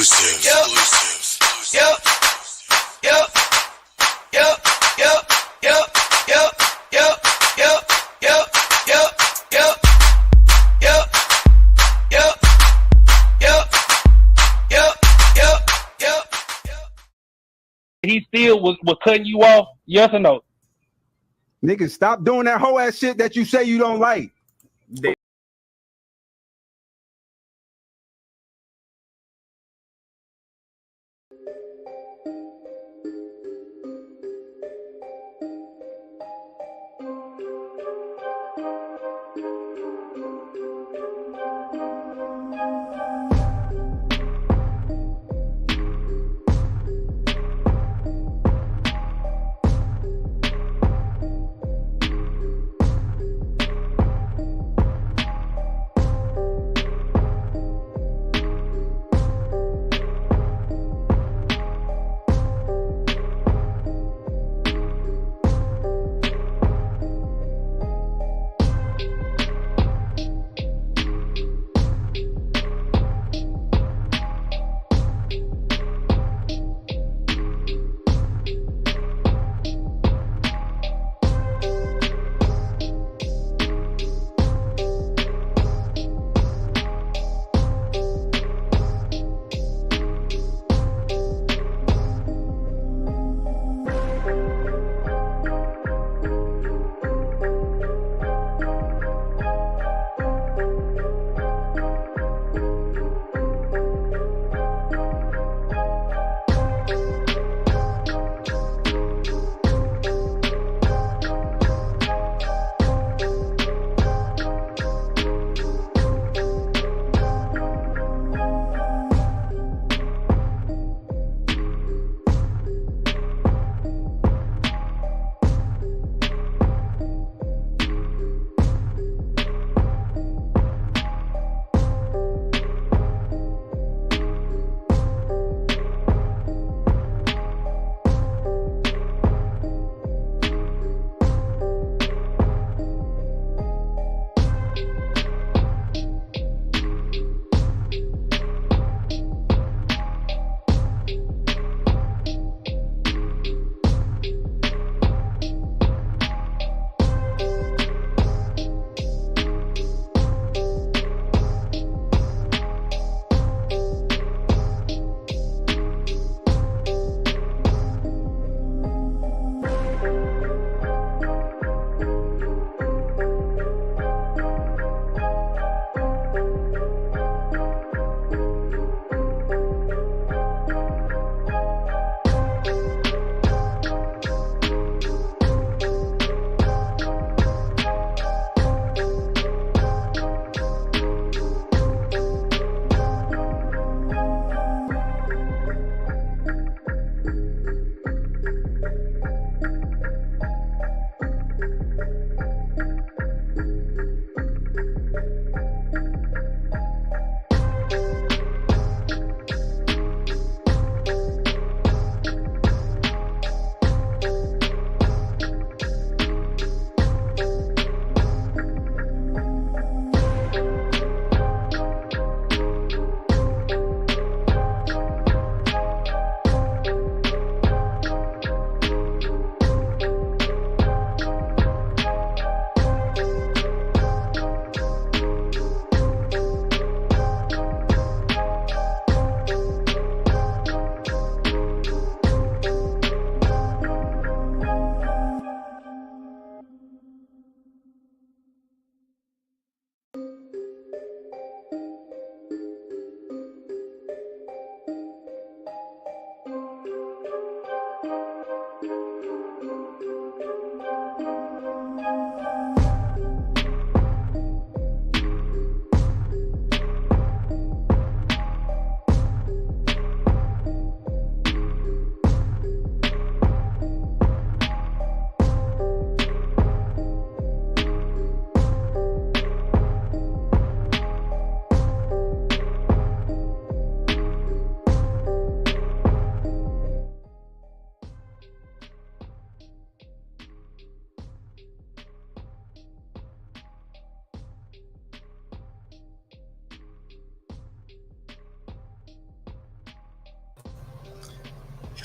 Exclusives. Yep. Yep. Yep. Yep. Yep. Yep. Yep. Yep. Yep. Yep. Yep. Yep. Yep. Yep. Yep. Yep. Yep. Yep. He still was cutting you off, yes or no? Niggas, stop doing that whole ass shit that you say you don't like.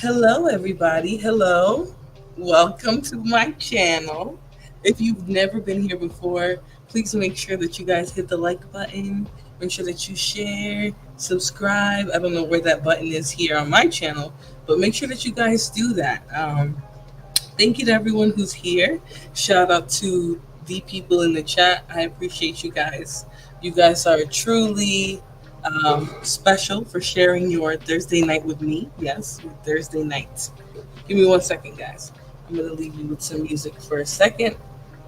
Hello, everybody. Hello. Welcome to my channel. If you've never been here before, please make sure that you guys hit the like button. Make sure that you share, subscribe. I don't know where that button is here on my channel, but make sure that you guys do that. Thank you to everyone who's here. Shout out to the people in the chat. I appreciate you guys. You guys are truly special for sharing your Thursday night with me. Yes, your Thursday night. Give me 1 second, guys. I'm going to leave you with some music for a second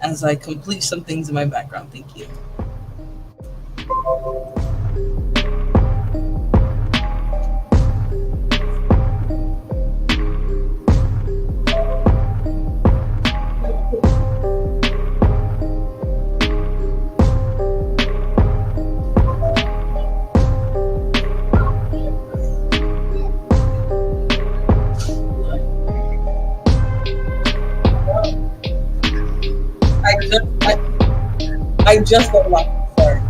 as I complete some things in my background. Thank you. I just unlocked. Sorry.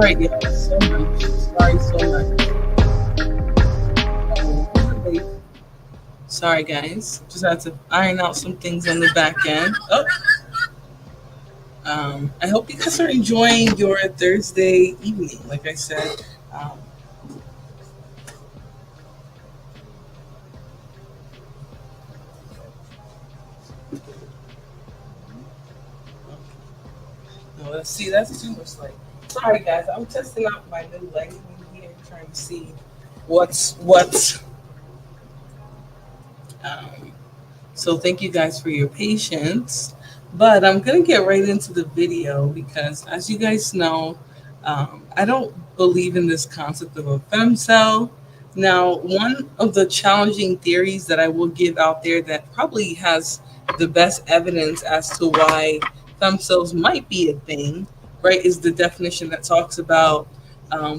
right, y'all. So much. Sorry, so much. Sorry, guys. Just had to iron out some things on the back end. Oh. I hope you guys are enjoying your Thursday evening. Like I said, no, let's see. That's too much light. Sorry, guys. I'm testing out my new lighting here, trying to see what's. Um, so thank you guys for your patience. But I'm going to get right into the video because, as you guys know, I don't believe in this concept of a FEMCEL. Now, one of the challenging theories that I will give out there that probably has the best evidence as to why FEMCELs might be a thing, right, is the definition that talks about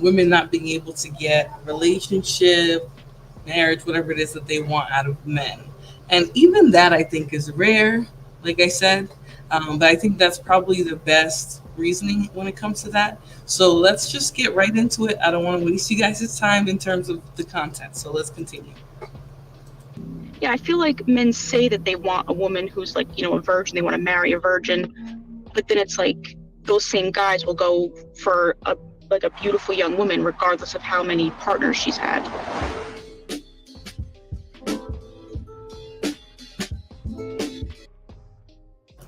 women not being able to get relationship, marriage, whatever it is that they want out of men. And even that, I think, is rare, like I said. But I think that's probably the best reasoning when it comes to that. So let's just get right into it. I don't want to waste you guys' time in terms of the content. So let's continue. Yeah, I feel like men say that they want a woman who's like, a virgin, they want to marry a virgin. But then it's like those same guys will go for a beautiful young woman, regardless of how many partners she's had.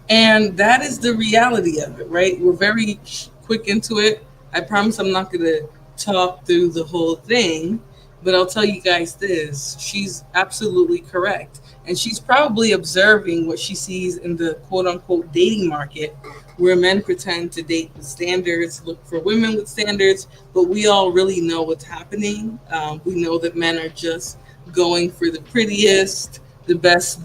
And that is the reality of it, right? We're very quick into it. I promise I'm not going to talk through the whole thing, but I'll tell you guys this. She's absolutely correct. And she's probably observing what she sees in the quote unquote dating market, where men pretend to date with standards, look for women with standards, but we all really know what's happening. We know that men are just going for the prettiest, the best,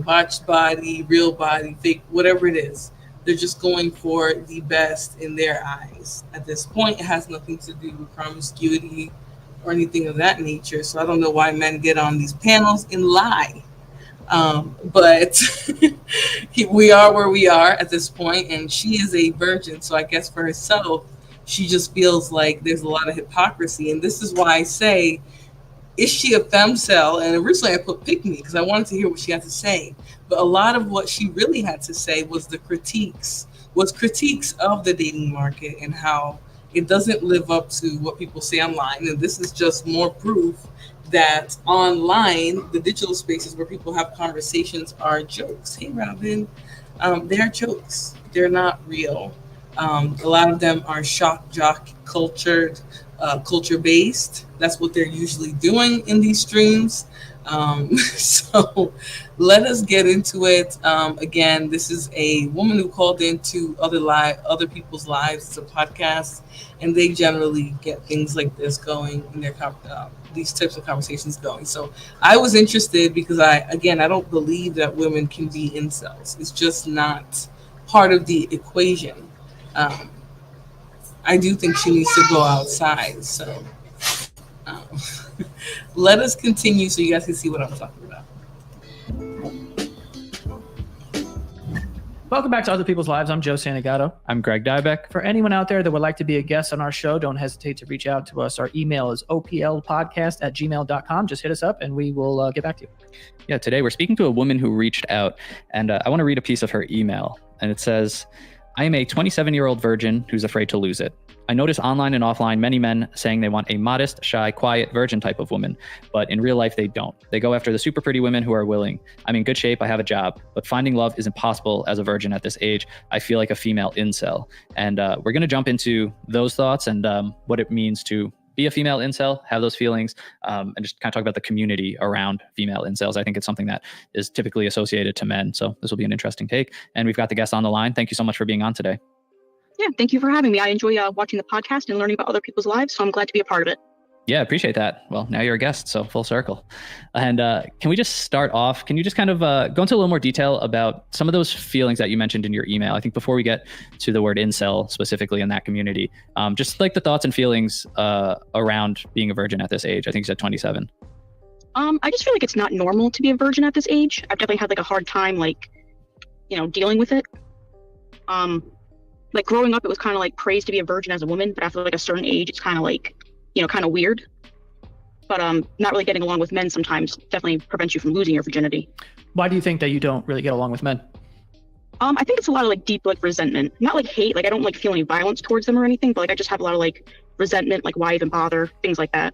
botched body, real body, fake, whatever it is. They're just going for the best in their eyes. At this point, it has nothing to do with promiscuity or anything of that nature. So I don't know why men get on these panels and lie. But we are where we are at this point, and she is a virgin. So I guess for herself, she just feels like there's a lot of hypocrisy. And this is why I say, is she a femcel? And originally I put pick me because I wanted to hear what she had to say. But a lot of what she really had to say was critiques of the dating market and how it doesn't live up to what people say online. And this is just more proof that online, the digital spaces where people have conversations are jokes. Hey, Robin, they're jokes. They're not real. A lot of them are shock jock culture based. That's what they're usually doing in these streams. So let us get into it. Again, this is a woman who called into other people's lives. It's a podcast, and they generally get things like this going in their these types of conversations going. So I was interested because I don't believe that women can be incels. It's just not part of the equation. I do think she needs to go outside. So let us continue so you guys can see what I'm talking about. Welcome back to Other People's Lives. I'm Joe Santagato. I'm Greg Dybeck. For anyone out there that would like to be a guest on our show, don't hesitate to reach out to us. Our email is oplpodcast@gmail.com. Just hit us up and we will get back to you. Yeah, today we're speaking to a woman who reached out, and I want to read a piece of her email. And it says, I am a 27-year-old virgin who's afraid to lose it. I notice online and offline many men saying they want a modest, shy, quiet, virgin type of woman, but in real life they don't. They go after the super pretty women who are willing. I'm in good shape, I have a job, but finding love is impossible as a virgin at this age. I feel like a female incel. And we're going to jump into those thoughts and what it means to be a female incel, have those feelings, and just kind of talk about the community around female incels. I think it's something that is typically associated to men. So this will be an interesting take. And we've got the guest on the line. Thank you so much for being on today. Yeah, thank you for having me. I enjoy watching the podcast and learning about other people's lives, so I'm glad to be a part of it. Yeah, appreciate that. Well, now you're a guest, so full circle. And can we just start off? Can you just kind of go into a little more detail about some of those feelings that you mentioned in your email? I think before we get to the word incel specifically in that community, just like the thoughts and feelings around being a virgin at this age. I think you said 27. I just feel like it's not normal to be a virgin at this age. I've definitely had like a hard time, dealing with it. like growing up, it was kind of like praised to be a virgin as a woman, but after like a certain age, it's kind of like, kind of weird. But not really getting along with men sometimes definitely prevents you from losing your virginity. Why do you think that you don't really get along with men? I think it's a lot of like deep like resentment, not like hate. Like I don't like feel any violence towards them or anything, but like I just have a lot of like resentment, like why even bother, things like that.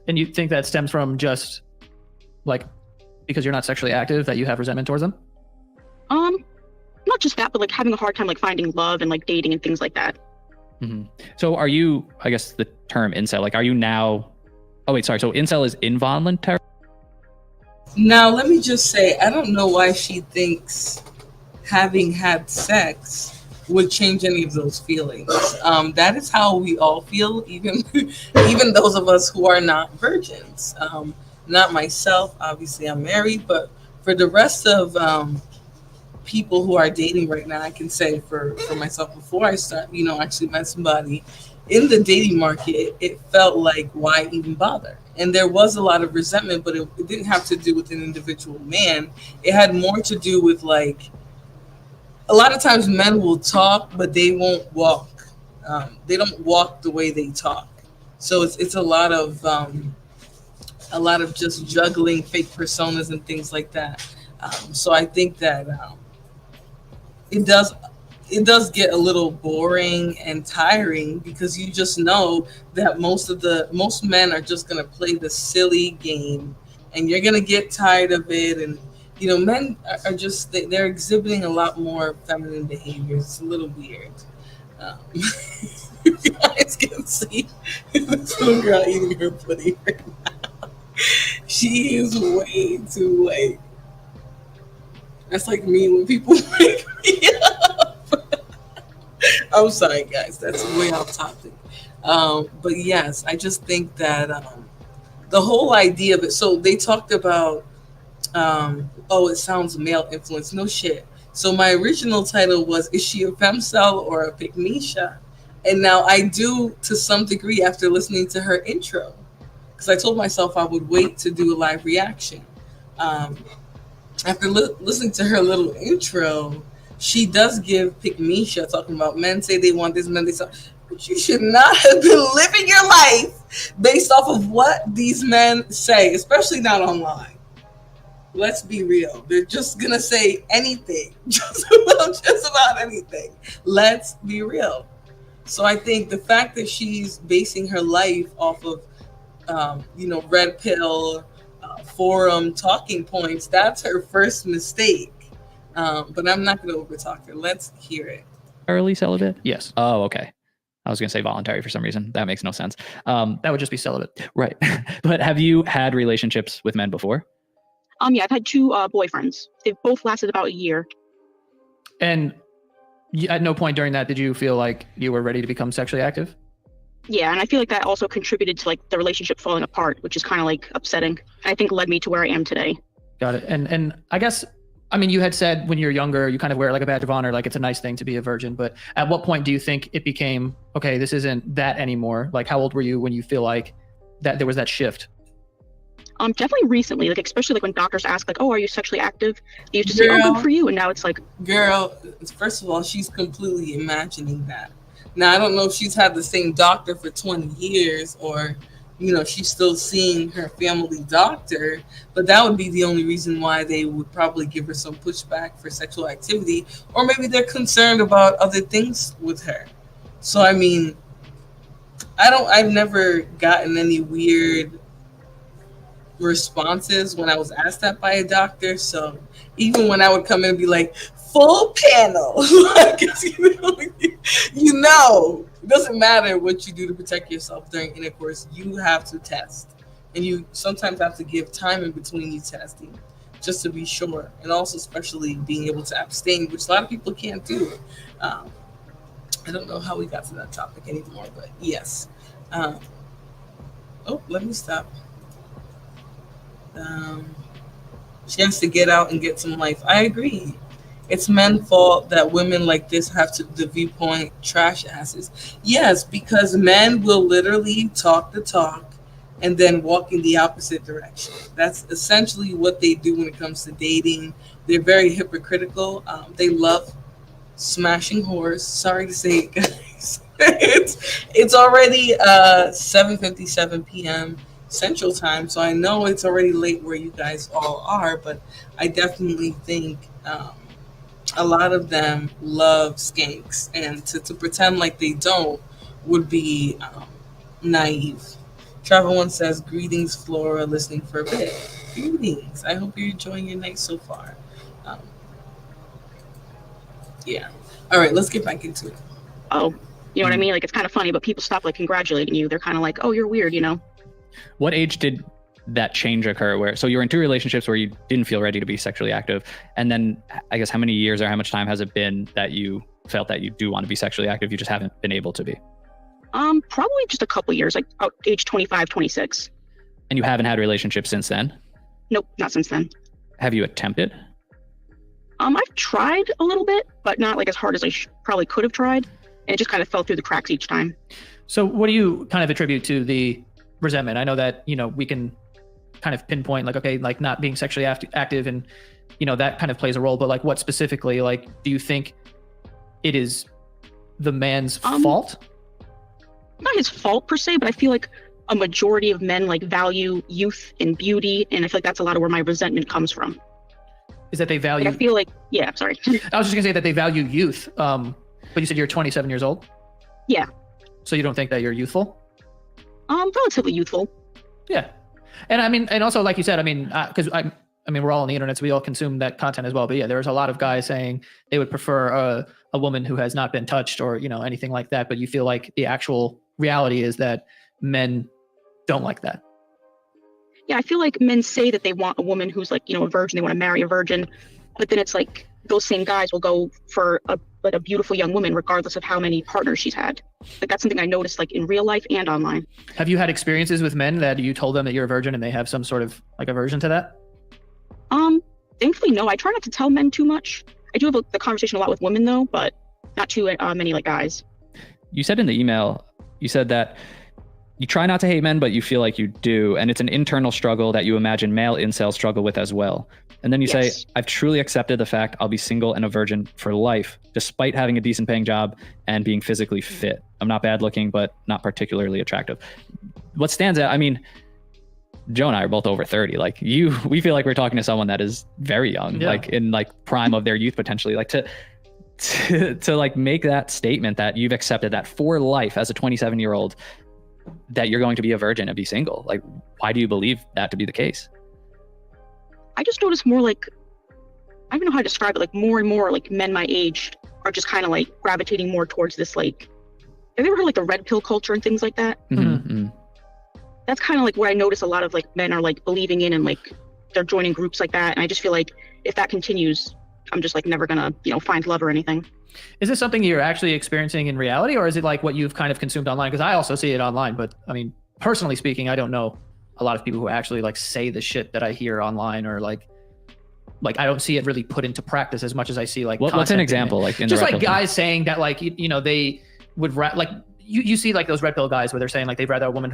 And you think that stems from just like because you're not sexually active that you have resentment towards them? Not just that, but like having a hard time like finding love and like dating and things like that. Mm-hmm. So are you, I guess the term incel, like are you now, oh wait, sorry. So incel is involuntary? Now, let me just say, I don't know why she thinks having had sex would change any of those feelings. That is how we all feel, even those of us who are not virgins. Not myself, obviously I'm married, but for the rest of people who are dating right now, I can say for myself, before I start, actually met somebody in the dating market, it felt like, why even bother? And there was a lot of resentment, but it didn't have to do with an individual man. It had more to do with like, a lot of times men will talk, but they won't walk. They don't walk the way they talk. So it's a lot of just juggling fake personas and things like that. So I think that it does get a little boring and tiring, because you just know that most men are just going to play the silly game, and you're going to get tired of it. And men are just, they're exhibiting a lot more feminine behaviors. It's a little weird. You guys can see this little girl eating her pudding right now. She is way too late. That's like me when people wake me up. I'm sorry, guys. That's way off topic. But yes, I just think that the whole idea of it. So they talked about, it sounds male influence. No shit. So my original title was, is she a FEMCEL or a Pygmeisha? And now I do, to some degree, after listening to her intro, because I told myself I would wait to do a live reaction. After listening to her little intro, she does give Pygmeisha, talking about men say they want this, men they say, but you should not have been living your life based off of what these men say, especially not online. Let's be real. They're just going to say anything, just about anything. Let's be real. So I think the fact that she's basing her life off of, red pill, forum talking points, that's her first mistake. But I'm not going to overtalk her. Let's hear it. Early celibate? Yes. Oh, okay. I was going to say voluntary for some reason. That makes no sense. That would just be celibate. Right. But have you had relationships with men before? Yeah, I've had two boyfriends. They've both lasted about a year. And at no point during that did you feel like you were ready to become sexually active? Yeah, and I feel like that also contributed to like the relationship falling apart, which is kind of like upsetting. I think led me to where I am today. Got it. And I guess, I mean, you had said when you're younger, you kind of wear it like a badge of honor, like it's a nice thing to be a virgin. But at what point do you think it became, okay, this isn't that anymore? Like, how old were you when you feel like that there was that shift? Definitely recently, like especially like when doctors ask like, oh, are you sexually active? They used to say, oh, good for you. And now it's like, girl, first of all, she's completely imagining that. Now, I don't know if she's had the same doctor for 20 years or, she's still seeing her family doctor, but that would be the only reason why they would probably give her some pushback for sexual activity, or maybe they're concerned about other things with her. So, I mean, I've never gotten any weird responses when I was asked that by a doctor. So even when I would come in and be like, full panel, like, it doesn't matter what you do to protect yourself during intercourse, you have to test. And you sometimes have to give time in between you testing just to be sure. And also especially being able to abstain, which a lot of people can't do. I don't know how we got to that topic anymore, but yes. Let me stop. She has to get out and get some life. I agree. It's men's fault that women like this have to the viewpoint trash asses. Yes, because men will literally talk the talk and then walk in the opposite direction. That's essentially what they do when it comes to dating. They're very hypocritical. They love smashing whores. Sorry to say it, guys. It's already 7:57 p.m. Central Time, so I know it's already late where you guys all are, but I definitely think a lot of them love skanks, and to pretend like they don't would be naive. Travel One says, "Greetings, Flora, listening for a bit. Greetings. I hope you're enjoying your night so far." Um, yeah. All right, let's get back into it. Oh, you know what I mean? Like, it's kind of funny, but people stop like congratulating you. They're kind of like, oh, you're weird, you know? What age did that change occur where, so you were in two relationships where you didn't feel ready to be sexually active, and then I guess how many years or how much time has it been that you felt that you do want to be sexually active, you just haven't been able to be? Probably just a couple years, like age 25, 26. And you haven't had relationships since then? Nope, not since then. Have you attempted? I've tried a little bit, but not like as hard as I probably could have tried. And it just kind of fell through the cracks each time. So what do you kind of attribute to the resentment? I know that, you know, we can kind of pinpoint like, okay, like not being sexually active and, you know, that kind of plays a role, but like what specifically, like, do you think it is the man's fault? Not his fault per se, but I feel like a majority of men like value youth and beauty. And I feel like that's a lot of where my resentment comes from. Is that they value... Like, I feel like, yeah, sorry. I was just gonna say that they value youth. But you said you're 27 years old? Yeah. So you don't think that you're youthful? Relatively youthful. Yeah. And I mean, and also like you said, I mean, because I mean, we're all on the internet, so we all consume that content as well. But yeah, there's a lot of guys saying they would prefer a woman who has not been touched or, you know, anything like that. But you feel like the actual reality is that men don't like that. Yeah, I feel like men say that they want a woman who's like, you know, a virgin, they want to marry a virgin. But then it's like those same guys will go for a beautiful young woman, regardless of how many partners she's had. Like, that's something I noticed like in real life and online. Have you had experiences with men that you told them that you're a virgin and they have some sort of like aversion to that? Thankfully, no. I try not to tell men too much. I do have the conversation a lot with women though, but not too many like guys. You said in the email, you said that you try not to hate men, but you feel like you do. And it's an internal struggle that you imagine male incels struggle with as well. And then you say, I've truly accepted the fact I'll be single and a virgin for life, despite having a decent paying job and being physically fit. I'm not bad looking, but not particularly attractive. What stands out, I mean, Joe and I are both over 30. Like we feel like we're talking to someone that is very young, like in like prime of their youth potentially. Like to like make that statement that you've accepted that for life as a 27-year-old, that you're going to be a virgin and be single. Like, why do you believe that to be the case? I just noticed more like, I don't know how to describe it, like more and more like men my age are just kind of like gravitating more towards this, like, have you ever heard like the red pill culture and things like that? Mm-hmm. That's kind of like what I notice a lot of like men are like believing in, and like they're joining groups like that. And I just feel like if that continues, I'm just like never gonna, you know, find love or anything. Is this something you're actually experiencing in reality, or is it like what you've kind of consumed online? Because I also see it online, but I mean, personally speaking, I don't know a lot of people who actually like say the shit that I hear online, or like I don't see it really put into practice as much as I see like what's an example like in just like guys saying that like you know they would like you see like those red pill guys where they're saying like they'd rather a woman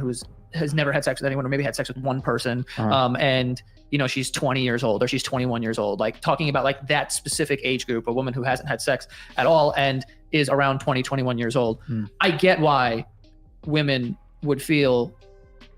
has never had sex with anyone, or maybe had sex with one person, and you know she's 20 years old or she's 21 years old, like talking about like that specific age group, a woman who hasn't had sex at all and is around 21 years old. I get why women would feel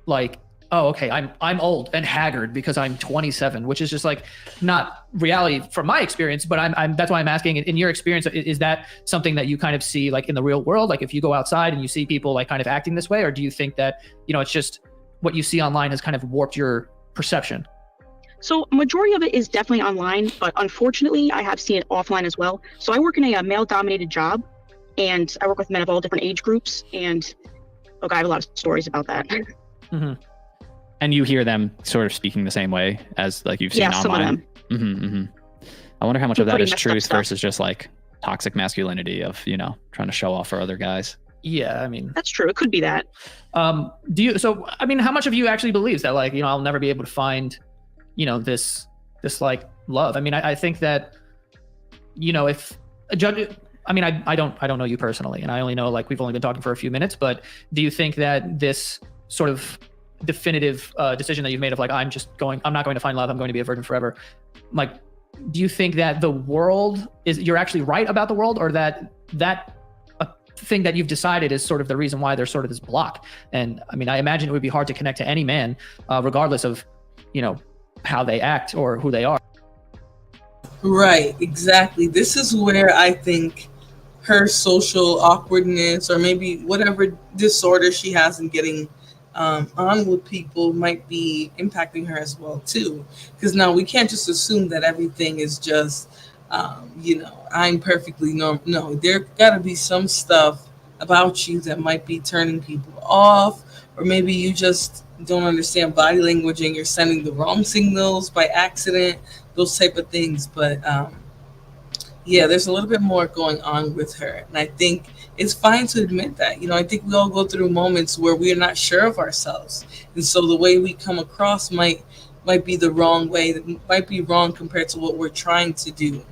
like, oh, okay, I'm old and haggard because I'm 27, which is just like not reality from my experience. But I'm that's why I'm asking, in your experience, is that something that you kind of see like in the real world? Like if you go outside and you see people like kind of acting this way, or do you think that, you know, it's just what you see online has kind of warped your perception? So a majority of it is definitely online, but unfortunately I have seen it offline as well. So I work in a male dominated job, and I work with men of all different age groups, and I have a lot of stories about that. Mm-hmm. And you hear them sort of speaking the same way as like you've seen online. Some of them. I wonder how much of that is truth versus just like toxic masculinity of, you know, trying to show off for other guys. Yeah, I mean, that's true. It could be that. So I mean, how much of you actually believes that, like, you know, I'll never be able to find, you know, this like love? I mean, I think that, you know, if a judge, I mean, I don't know you personally, and I only know like we've only been talking for a few minutes, but do you think that this sort of definitive decision that you've made of like, I'm not going to find love, I'm going to be a virgin forever, like, do you think that the world you're actually right about the world, or that thing that you've decided is sort of the reason why there's sort of this block? And I mean, I imagine it would be hard to connect to any man, regardless of, how they act or who they are. Right, exactly. This is where I think her social awkwardness, or maybe whatever disorder she has in getting on with people, might be impacting her as well too. Because now we can't just assume that everything is just I'm perfectly normal. No, there got to be some stuff about you that might be turning people off, or maybe you just don't understand body language and you're sending the wrong signals by accident, those type of things. But yeah, there's a little bit more going on with her, and I think it's fine to admit that. I think we all go through moments where we are not sure of ourselves, and so the way we come across might be the wrong way, that might be wrong compared to what we're trying to do.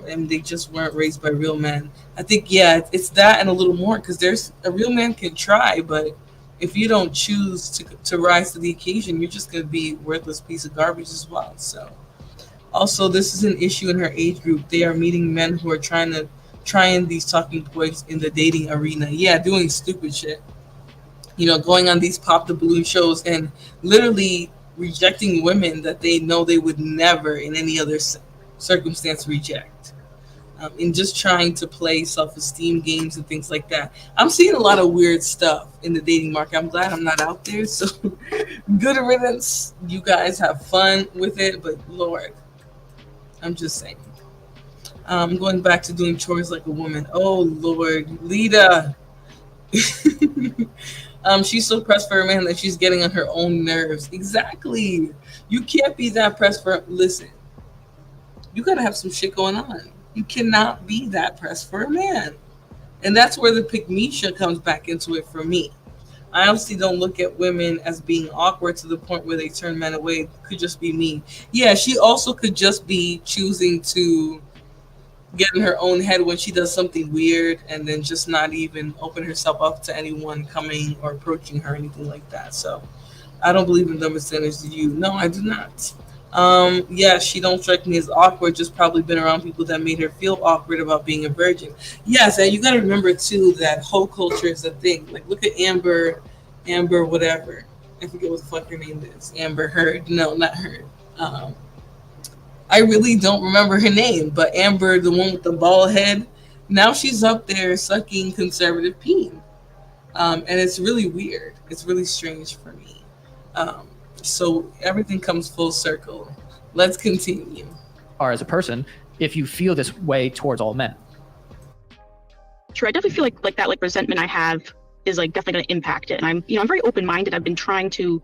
And they just weren't raised by real men. I think, yeah, it's that and a little more, because there's a real man can try, but if you don't choose to rise to the occasion, you're just going to be a worthless piece of garbage as well. So also, this is an issue in her age group. They are meeting men who are trying these talking points in the dating arena. Yeah, doing stupid shit. Going on these pop the balloon shows and literally rejecting women that they know they would never in any other circumstance reject. And just trying to play self-esteem games and things like that. I'm seeing a lot of weird stuff in the dating market. I'm glad I'm not out there. So good riddance. You guys have fun with it, but Lord, I'm just saying. I'm going back to doing chores like a woman. Oh Lord, Lita. She's so pressed for her man that she's getting on her own nerves. Exactly. You can't be that pressed for. Listen, you gotta have some shit going on. You cannot be that pressed for a man. And that's where the pick me shit comes back into it for me. I obviously don't look at women as being awkward to the point where they turn men away. It could just be me. Yeah, she also could just be choosing to get in her own head when she does something weird, and then just not even open herself up to anyone coming or approaching her or anything like that. So I don't believe in double standards. Do you? No, I do not. Yeah, she don't strike me as awkward, just probably been around people that made her feel awkward about being a virgin. Yes, and you got to remember too that whole culture is a thing. Like, look at Amber whatever. I forget what the fuck her name is. Amber Heard. No, not Heard. I really don't remember her name, but Amber, the one with the bald head, now she's up there sucking conservative peen. And it's really weird. It's really strange for me. So everything comes full circle. Let's continue. Or as a person, if you feel this way towards all men. Sure, I definitely feel like that resentment I have is definitely going to impact it. And I'm very open-minded. I've been trying to,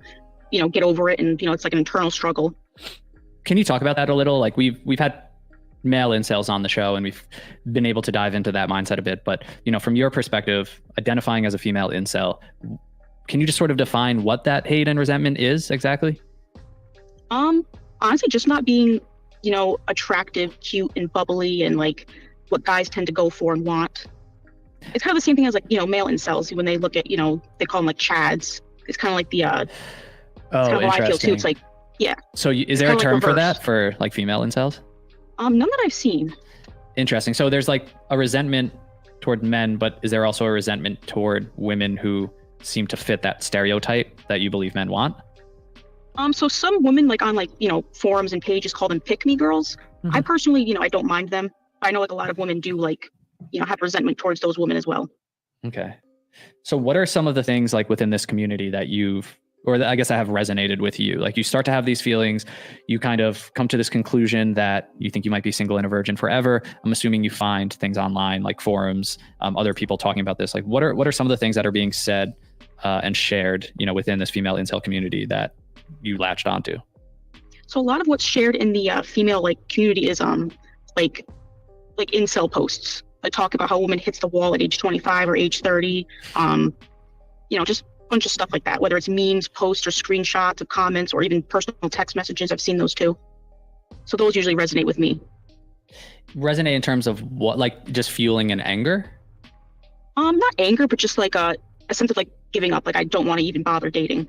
get over it, and it's like an internal struggle. Can you talk about that a little? Like we've had male incels on the show, and we've been able to dive into that mindset a bit. But from your perspective, identifying as a female incel, can you just sort of define what that hate and resentment is exactly? Honestly, just not being, attractive, cute, and bubbly, and what guys tend to go for and want. It's kind of the same thing as male incels when they look at, they call them chads. It's kind of like the it's kind of how I feel too. It's yeah. So is there a term for that, for female incels? None that I've seen. Interesting. So there's a resentment toward men, but is there also a resentment toward women who seem to fit that stereotype that you believe men want? So some women on forums and pages call them pick me girls. Mm-hmm. I personally, I don't mind them. I know a lot of women do have resentment towards those women as well. Okay. So what are some of the things within this community that I guess that have resonated with you? You start to have these feelings, you kind of come to this conclusion that you think you might be single and a virgin forever. I'm assuming you find things online, like forums, other people talking about this. What are some of the things that are being said and shared, within this female incel community that you latched onto? So a lot of what's shared in the female community is like incel posts. I talk about how a woman hits the wall at age 25 or age 30. Just a bunch of stuff like that, whether it's memes, posts, or screenshots of comments, or even personal text messages. I've seen those too. So those usually resonate with me. Resonate in terms of what, just fueling and anger? Not anger, but just a sense of giving up. I don't want to even bother dating.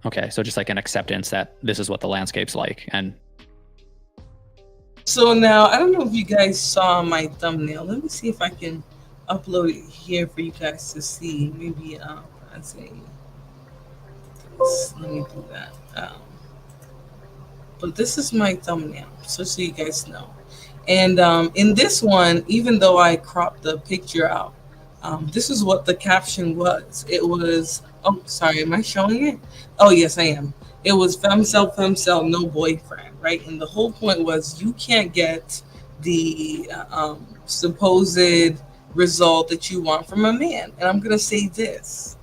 Okay, so just an acceptance that this is what the landscape's like. And So now I don't know if you guys saw my thumbnail. Let me see if I can upload it here for you guys to see. Maybe I say this. Let me do that. But this is my thumbnail, so you guys know. And in this one, even though I cropped the picture out, this is what the caption was. It was, oh, sorry, am I showing it? Oh, yes, I am. It was FEMCEL, no boyfriend, right? And the whole point was you can't get the supposed result that you want from a man. And I'm going to say this.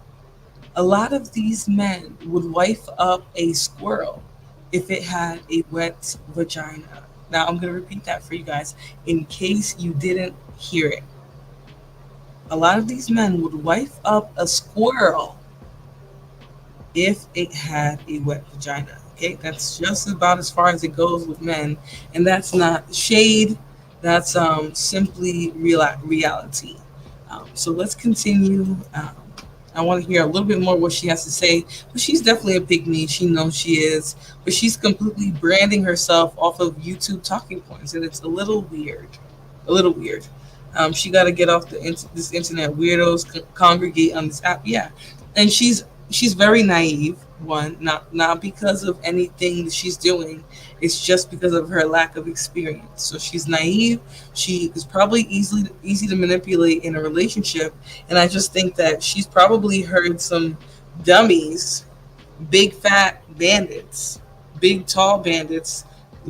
A lot of these men would wife up a squirrel if it had a wet vagina. Now, I'm going to repeat that for you guys in case you didn't hear it. A lot of these men would wife up a squirrel if it had a wet vagina. Okay, that's just about as far as it goes with men, and that's not shade. That's simply reality. So let's continue. I want to hear a little bit more what she has to say. But she's definitely a pygmy. She knows she is, but she's completely branding herself off of YouTube talking points, and it's a little weird. A little weird. She got to get off this internet. Weirdos congregate on this app. Yeah, and she's very naive. One, not because of anything that she's doing. It's just because of her lack of experience. So she's naive. She is probably easy to manipulate in a relationship. And I just think that she's probably heard some dummies, big fat bandits, big tall bandits,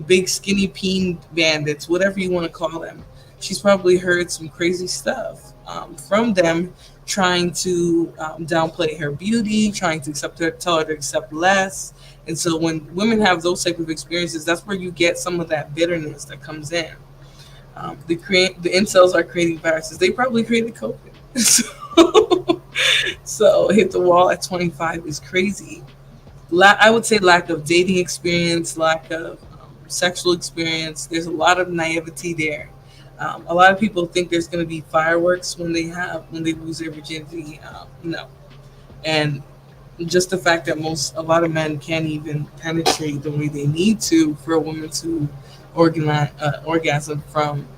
big skinny peen bandits, whatever you want to call them. She's probably heard some crazy stuff from them, trying to downplay her beauty, trying to tell her to accept less. And so when women have those type of experiences, that's where you get some of that bitterness that comes in. The incels are creating viruses. They probably created COVID. So hit the wall at 25 is crazy. I would say lack of dating experience, lack of sexual experience. There's a lot of naivety there. A lot of people think there's going to be fireworks when they lose their virginity. No, and just the fact that a lot of men can't even penetrate the way they need to for a woman to orgasm from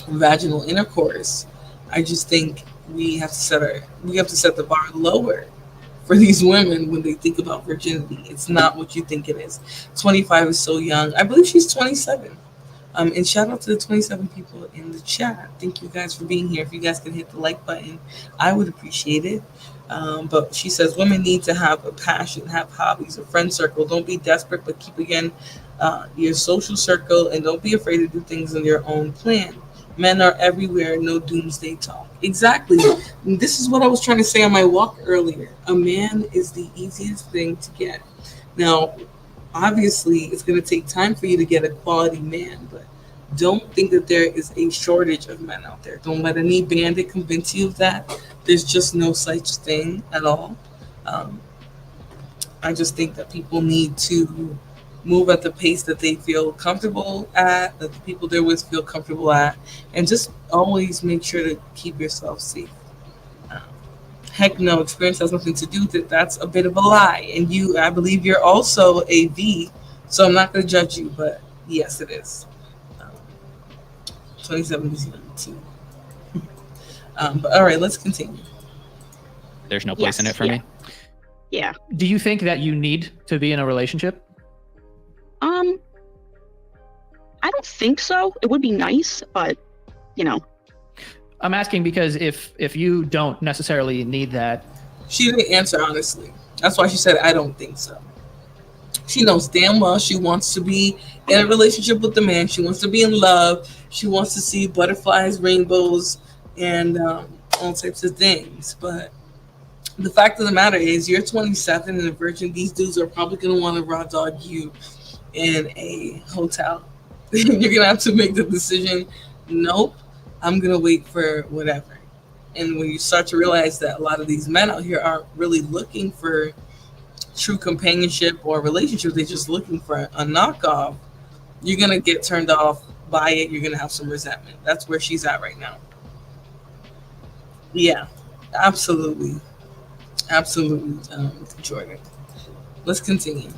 vaginal intercourse. I just think we have to set the bar lower for these women when they think about virginity. It's not what you think it is. 25 is so young. I believe she's 27. And shout out to the 27 people in the chat. Thank you guys for being here. If you guys can hit the like button, I would appreciate it. But she says women need to have a passion, have hobbies, a friend circle. Don't be desperate, but keep your social circle, and don't be afraid to do things on your own plan. Men are everywhere. No doomsday talk. Exactly. And this is what I was trying to say on my walk earlier. A man is the easiest thing to get. Now, obviously, it's going to take time for you to get a quality man, but don't think that there is a shortage of men out there. Don't let any bandit convince you of that. There's just no such thing at all. I just think that people need to move at the pace that they feel comfortable at, that the people they're with feel comfortable at, and just always make sure to keep yourself safe. Heck no, experience has nothing to do with it. That's a bit of a lie. And I believe you're also a V, so I'm not going to judge you, but yes, it is. 27 is young too. But all right, let's continue. There's no place in it for me. Yeah. Do you think that you need to be in a relationship? I don't think so. It would be nice, but I'm asking because if you don't necessarily need that. She didn't answer honestly. That's why she said, I don't think so. She knows damn well she wants to be in a relationship with the man. She wants to be in love. She wants to see butterflies, rainbows, and all types of things. But the fact of the matter is, you're 27 and a virgin. These dudes are probably going to want to raw dog you in a hotel. You're going to have to make the decision, nope, I'm going to wait for whatever. And when you start to realize that a lot of these men out here aren't really looking for true companionship or relationship, they're just looking for a knockoff, you're going to get turned off by it. You're going to have some resentment. That's where she's at right now. Yeah, absolutely. Absolutely, Jordan. Let's continue.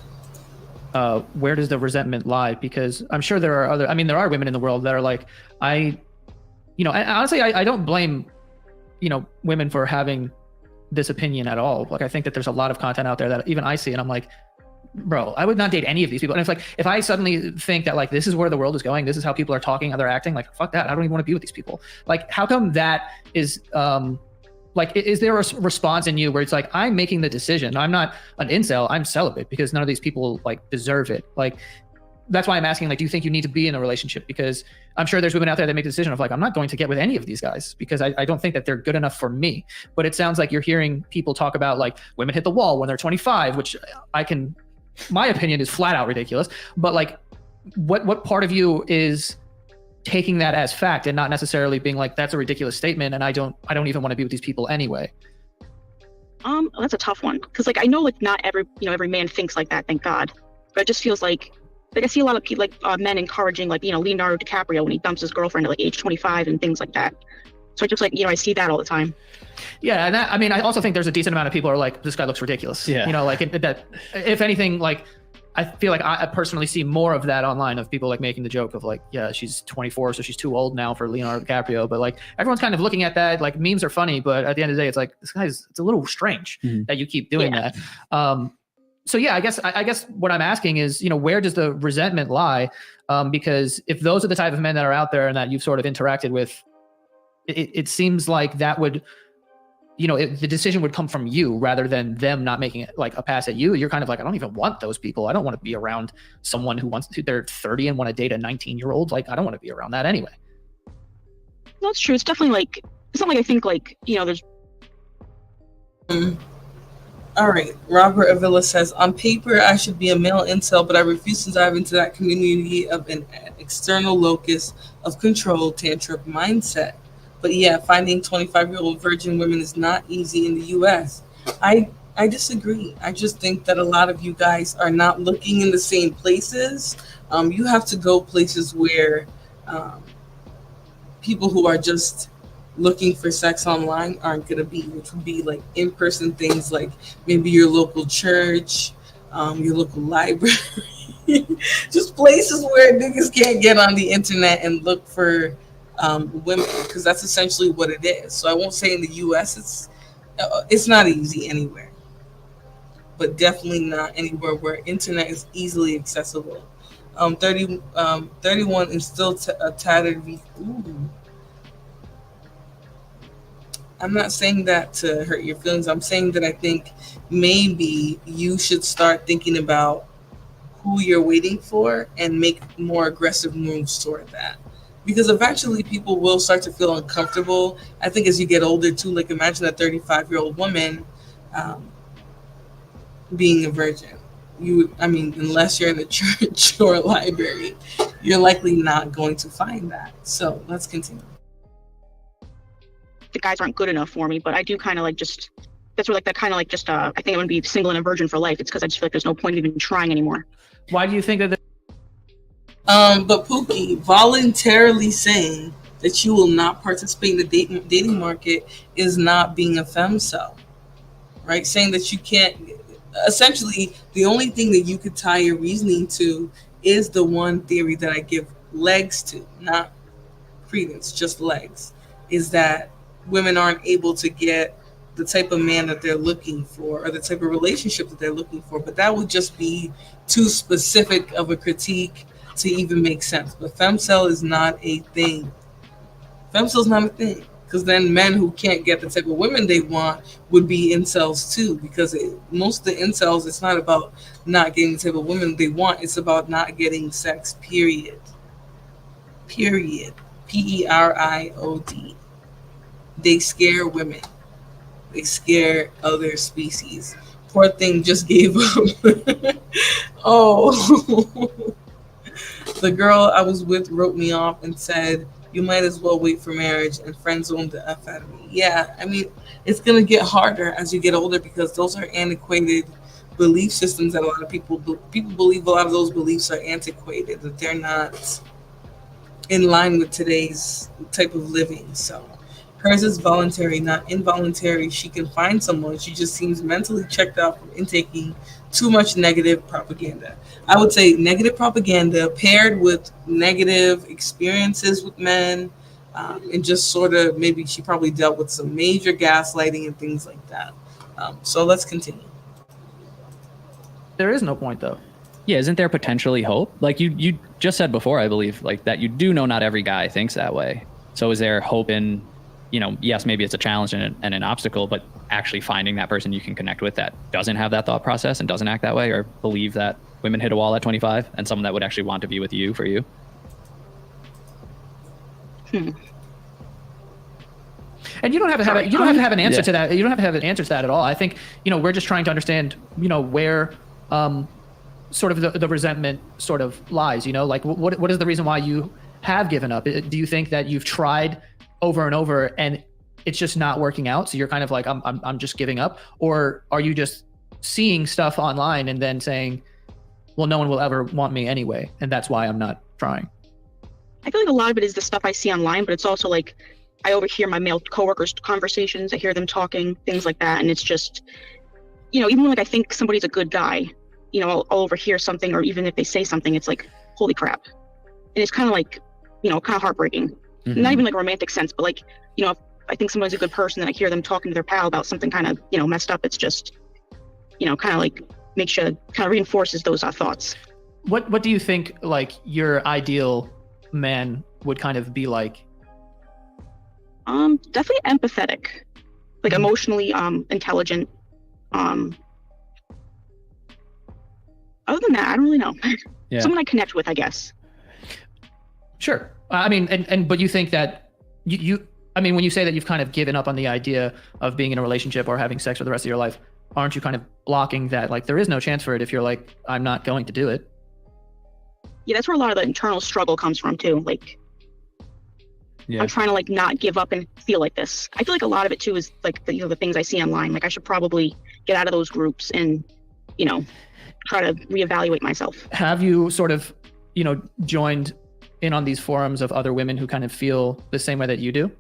where does the resentment lie? Because I'm sure there are there are women in the world that are like, and honestly, I don't blame, women for having this opinion at all. Like, I think that there's a lot of content out there that even I see, and I'm like, bro, I would not date any of these people. And it's like, if I suddenly think that like, this is where the world is going, this is how people are talking, how they're acting, like, fuck that. I don't even want to be with these people. Like, how come that is, is there a response in you where it's like, I'm making the decision. I'm not an incel, I'm celibate, because none of these people like deserve it. Like, that's why I'm asking, like, do you think you need to be in a relationship? Because I'm sure there's women out there that make the decision of like, I'm not going to get with any of these guys because I don't think that they're good enough for me. But it sounds like you're hearing people talk about like women hit the wall when they're 25, which my opinion is flat out ridiculous. But like, what part of you is taking that as fact and not necessarily being like, that's a ridiculous statement and I don't even want to be with these people anyway? That's a tough one, because like I know like not every man thinks like that, thank God. But it just feels like I see a lot of people like men encouraging like Leonardo DiCaprio when he dumps his girlfriend at like age 25 and things like that. So I just like I see that all the time. Yeah, and that, I also think there's a decent amount of people who are like, this guy looks ridiculous. Yeah, that if anything, like I feel like I personally see more of that online, of people like making the joke of like, yeah, she's 24, so she's too old now for Leonardo DiCaprio. But like everyone's kind of looking at that, like memes are funny, but at the end of the day, it's like, it's a little strange that you keep doing that. So yeah, I guess what I'm asking is, where does the resentment lie? Because if those are the type of men that are out there and that you've sort of interacted with, it seems like that would, the decision would come from you rather than them not making it like a pass at you. You're kind of like, I don't even want those people. I don't want to be around someone who they're 30 and want to date a 19-year-old. Like, I don't want to be around that anyway. That's true. It's definitely like, it's not like I think like, there's. All right. Robert Avila says, on paper, I should be a male incel, but I refuse to dive into that community of an external locus of control tantric mindset. But yeah, finding 25-year-old virgin women is not easy in the U.S. I disagree. I just think that a lot of you guys are not looking in the same places. You have to go places where people who are just looking for sex online aren't going to be, which would be like in-person things like maybe your local church, your local library, just places where niggas can't get on the internet and look for women, because that's essentially what it is. So I won't say in the U.S. it's not easy anywhere, but definitely not anywhere where internet is easily accessible. 31 is still a tattered. Ooh. I'm not saying that to hurt your feelings. I'm saying that I think maybe you should start thinking about who you're waiting for and make more aggressive moves toward that. Because eventually people will start to feel uncomfortable. I think as you get older too, like imagine a 35-year-old woman being a virgin. Unless you're in a church or a library, you're likely not going to find that. So let's continue. The guys aren't good enough for me, but I do kind of like just, that's where like that kind of like just, I think I want to be single and a virgin for life. It's because I just feel like there's no point even trying anymore. Why do you think that? But Pookie, voluntarily saying that you will not participate in the dating market is not being a FEMCEL, right? Saying that you can't, essentially, the only thing that you could tie your reasoning to is the one theory that I give legs to, not credence, just legs, is that women aren't able to get the type of man that they're looking for or the type of relationship that they're looking for. But that would just be too specific of a critique to even make sense. But FEMCEL is not a thing. FEMCEL is not a thing, because then men who can't get the type of women they want would be incels too, because most of the incels, it's not about not getting the type of women they want, it's about not getting sex, period. Period. Period. They scare women. They scare other species. Poor thing just gave up. Oh. The girl I was with wrote me off and said, you might as well wait for marriage, and friend zoned the F out of me. Yeah, it's going to get harder as you get older, because those are antiquated belief systems that a lot of people believe. A lot of those beliefs are antiquated, that they're not in line with today's type of living. So hers is voluntary, not involuntary. She can find someone. She just seems mentally checked out from intaking too much negative propaganda. I would say negative propaganda paired with negative experiences with men, and just sort of maybe she probably dealt with some major gaslighting and things like that. So let's continue. There is no point though. Yeah, isn't there potentially hope? Like you just said before, I believe, like that you do know not every guy thinks that way. So is there hope in, yes, maybe it's a challenge and an obstacle, but actually finding that person you can connect with that doesn't have that thought process and doesn't act that way, or believe that women hit a wall at 25 and someone that would actually want to be with you for you? And you don't have to have you don't have to have an answer to that. You don't have to have an answer to that at all. I think, we're just trying to understand, where sort of the resentment sort of lies, like what is the reason why you have given up? Do you think that you've tried over and over and it's just not working out, so you're kind of like, I'm just giving up? Or are you just seeing stuff online and then saying, well, no one will ever want me anyway, and that's why I'm not trying? I feel like a lot of it is the stuff I see online, but it's also like I overhear my male coworkers' conversations. I hear them talking, things like that, and it's just, even when like I think somebody's a good guy, I'll overhear something, or even if they say something, it's like, holy crap. And it's kind of like, kind of heartbreaking. Mm-hmm. Not even like a romantic sense, but like, if I think somebody's a good person and I hear them talking to their pal about something kind of, messed up, it's just, kind of like kind of reinforces those thoughts. What do you think like your ideal man would kind of be like? Definitely empathetic, like emotionally intelligent. Other than that, I don't really know. Yeah. Someone I connect with, I guess. Sure. I mean, but you think that when you say that you've kind of given up on the idea of being in a relationship or having sex for the rest of your life, aren't you kind of blocking that? Like, there is no chance for it if you're like, I'm not going to do it. Yeah, that's where a lot of the internal struggle comes from too. Like, yeah. I'm trying to like not give up and feel like this. I feel like a lot of it too is like the things I see online. Like, I should probably get out of those groups and, try to reevaluate myself. Have you sort of, joined in on these forums of other women who kind of feel the same way that you do?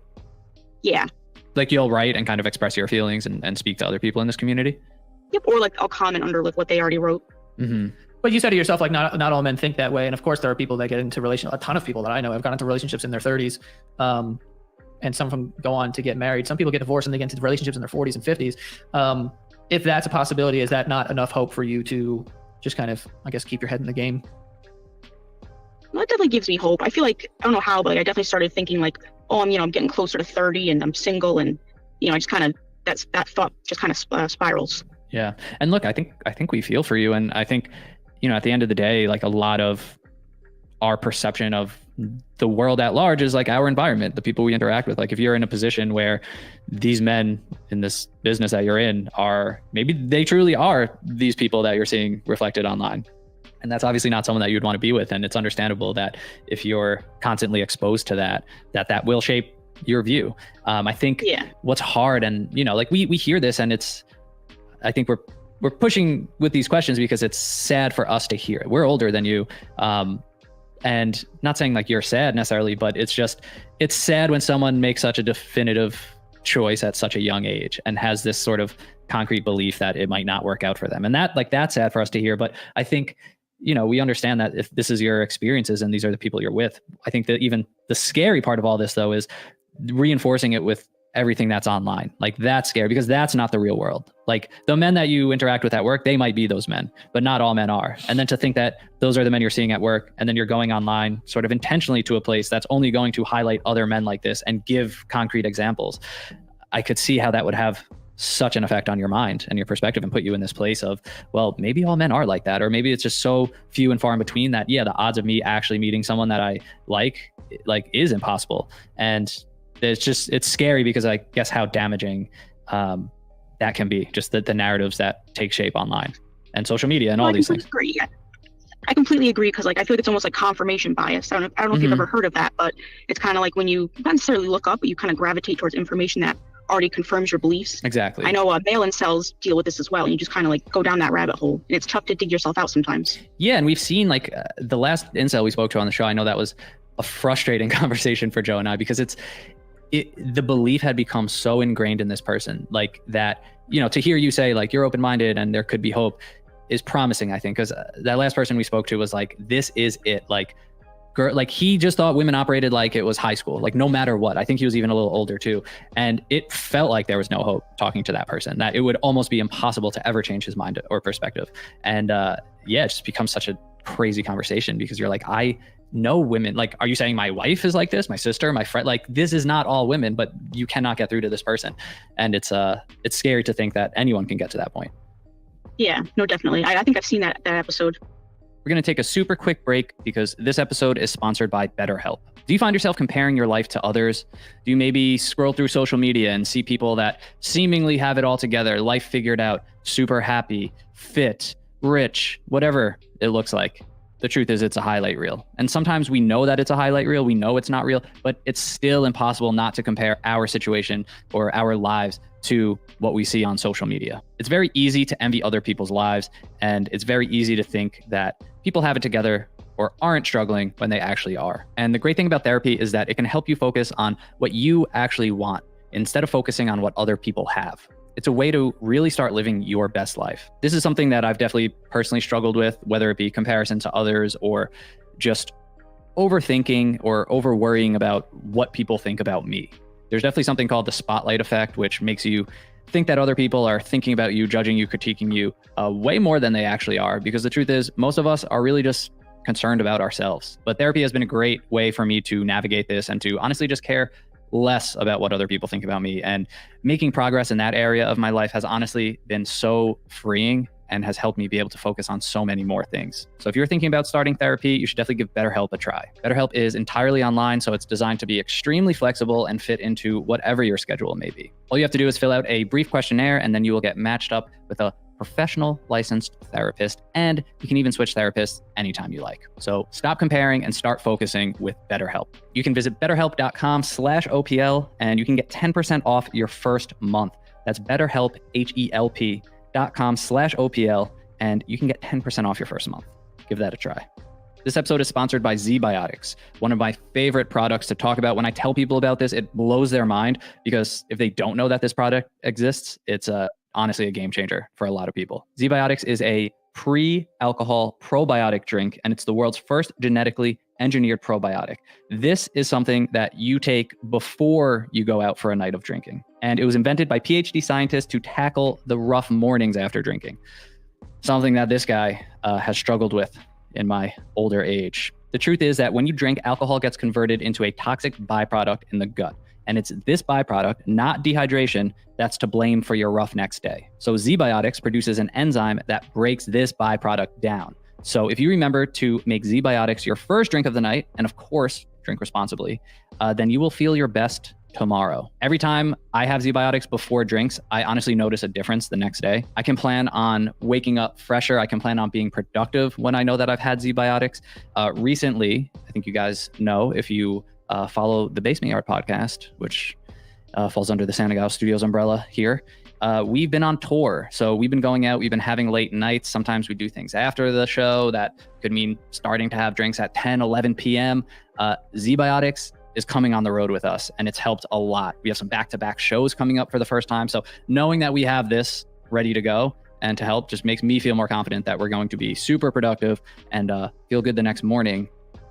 Yeah. Like, you'll write and kind of express your feelings and speak to other people in this community? Yep. Or like I'll comment under like what they already wrote. Mm-hmm. But you said to yourself, like, not all men think that way. And of course there are people that get into a ton of people that I know have gotten into relationships in their 30s. And some of them go on to get married. Some people get divorced and they get into relationships in their 40s and 50s. If that's a possibility, is that not enough hope for you to just kind of, I guess, keep your head in the game? Well, that definitely gives me hope. I feel like, I don't know how, but like, I definitely started thinking like, oh, I'm getting closer to 30 and I'm single, and I just kind of, that thought just kind of spirals. Yeah. And look, I think we feel for you. And I think, at the end of the day, like, a lot of our perception of the world at large is like our environment, the people we interact with. Like, if you're in a position where these men in this business that you're in are, maybe they truly are these people that you're seeing reflected online. And that's obviously not someone that you'd want to be with. And it's understandable that if you're constantly exposed to that will shape your view. I think what's hard, and, like we hear this, and I think we're pushing with these questions because it's sad for us to hear it. We're older than you. And not saying like you're sad necessarily, but it's sad when someone makes such a definitive choice at such a young age and has this sort of concrete belief that it might not work out for them. And that's sad for us to hear. But I think, we understand that if this is your experiences and these are the people you're with. I think that even the scary part of all this, though, is reinforcing it with everything that's online. Like, that's scary because that's not the real world. Like, the men that you interact with at work, they might be those men, but not all men are. And then to think that those are the men you're seeing at work, and then you're going online sort of intentionally to a place that's only going to highlight other men like this and give concrete examples. I could see how that would have such an effect on your mind and your perspective and put you in this place of, well, maybe all men are like that, or maybe it's just so few and far in between that, the odds of me actually meeting someone that I like is impossible. And it's scary because I guess how damaging that can be, just the narratives that take shape online and social media and all these things. I completely agree, because like I feel like it's almost like confirmation bias. I don't know if you've ever heard of that, but it's kind of like when you not necessarily look up, but you kind of gravitate towards information that already confirms your beliefs. Exactly. I know male incels deal with this as well, and you just kind of like go down that rabbit hole, and it's tough to dig yourself out sometimes. Yeah, and we've seen like the last incel we spoke to on the show, I know that was a frustrating conversation for Joe and I, because the belief had become so ingrained in this person, like that, to hear you say like you're open-minded and there could be hope, is promising, I think, because that last person we spoke to was like, this is it. Like he just thought women operated like it was high school, like no matter what. I think he was even a little older too. And it felt like there was no hope talking to that person, that it would almost be impossible to ever change his mind or perspective. And it just becomes such a crazy conversation because you're like, I know women. Like, are you saying my wife is like this, my sister, my friend? Like, this is not all women, but you cannot get through to this person. And it's scary to think that anyone can get to that point. Yeah, no, definitely. I think I've seen that episode. We're going to take a super quick break because this episode is sponsored by BetterHelp. Do you find yourself comparing your life to others? Do you maybe scroll through social media and see people that seemingly have it all together, life figured out, super happy, fit, rich, whatever it looks like? The truth is, it's a highlight reel. And sometimes we know that it's a highlight reel. We know it's not real, but it's still impossible not to compare our situation or our lives to what we see on social media. It's very easy to envy other people's lives, and it's very easy to think that people have it together or aren't struggling when they actually are. And the great thing about therapy is that it can help you focus on what you actually want instead of focusing on what other people have. It's a way to really start living your best life. This is something that I've definitely personally struggled with, whether it be comparison to others or just overthinking or over worrying about what people think about me. There's definitely something called the spotlight effect, which makes you think that other people are thinking about you, judging you, critiquing you way more than they actually are. Because the truth is, most of us are really just concerned about ourselves. But therapy has been a great way for me to navigate this and to honestly just care less about what other people think about me. And making progress in that area of my life has honestly been so freeing and has helped me be able to focus on so many more things. So if you're thinking about starting therapy, you should definitely give BetterHelp a try. BetterHelp is entirely online, so it's designed to be extremely flexible and fit into whatever your schedule may be. All you have to do is fill out a brief questionnaire, and then you will get matched up with a professional licensed therapist, and you can even switch therapists anytime you like. So stop comparing and start focusing with BetterHelp. You can visit betterhelp.com/OPL, and you can get 10% off your first month. That's BetterHelp, HELP.com/OPL, and you can get 10% off your first month. Give that a try. This episode is sponsored by ZBiotics, one of my favorite products to talk about. When I tell people about this, it blows their mind because if they don't know that this product exists, it's honestly a game changer for a lot of people. ZBiotics is a pre-alcohol probiotic drink, and it's the world's first genetically engineered probiotic. This is something that you take before you go out for a night of drinking. And it was invented by PhD scientists to tackle the rough mornings after drinking. Something that this guy has struggled with in my older age. The truth is that when you drink, alcohol gets converted into a toxic byproduct in the gut. And it's this byproduct, not dehydration, that's to blame for your rough next day. So ZBiotics produces an enzyme that breaks this byproduct down. So if you remember to make ZBiotics your first drink of the night, and of course, drink responsibly, then you will feel your best tomorrow. Every time I have ZBiotics before drinks, I honestly notice a difference the next day. I can plan on waking up fresher. I can plan on being productive when I know that I've had ZBiotics. Recently, I think you guys know, if you follow the Basement Yard podcast, which falls under the Santiago Studios umbrella here, we've been on tour. So we've been going out, we've been having late nights. Sometimes we do things after the show. That could mean starting to have drinks at 10, 11 p.m. ZBiotics is coming on the road with us, and it's helped a lot. We have some back-to-back shows coming up for the first time. So knowing that we have this ready to go and to help just makes me feel more confident that we're going to be super productive and feel good the next morning,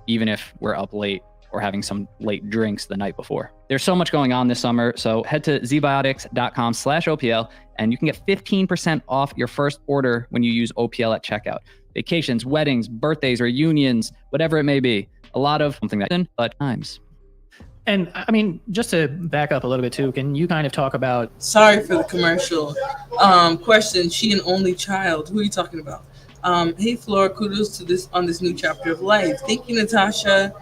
even if we're up late or having some late drinks the night before. There's so much going on this summer, so head to zbiotics.com/OPL and you can get 15% off your first order when you use OPL at checkout. Vacations, weddings, birthdays, reunions, whatever it may be. A lot of something that but times. And I mean, just to back up a little bit too, can you kind of talk about... Sorry for the commercial. Question, she an only child. Who are you talking about? Hey, Flora, kudos to this on this new chapter of life. Thank you, Natasha.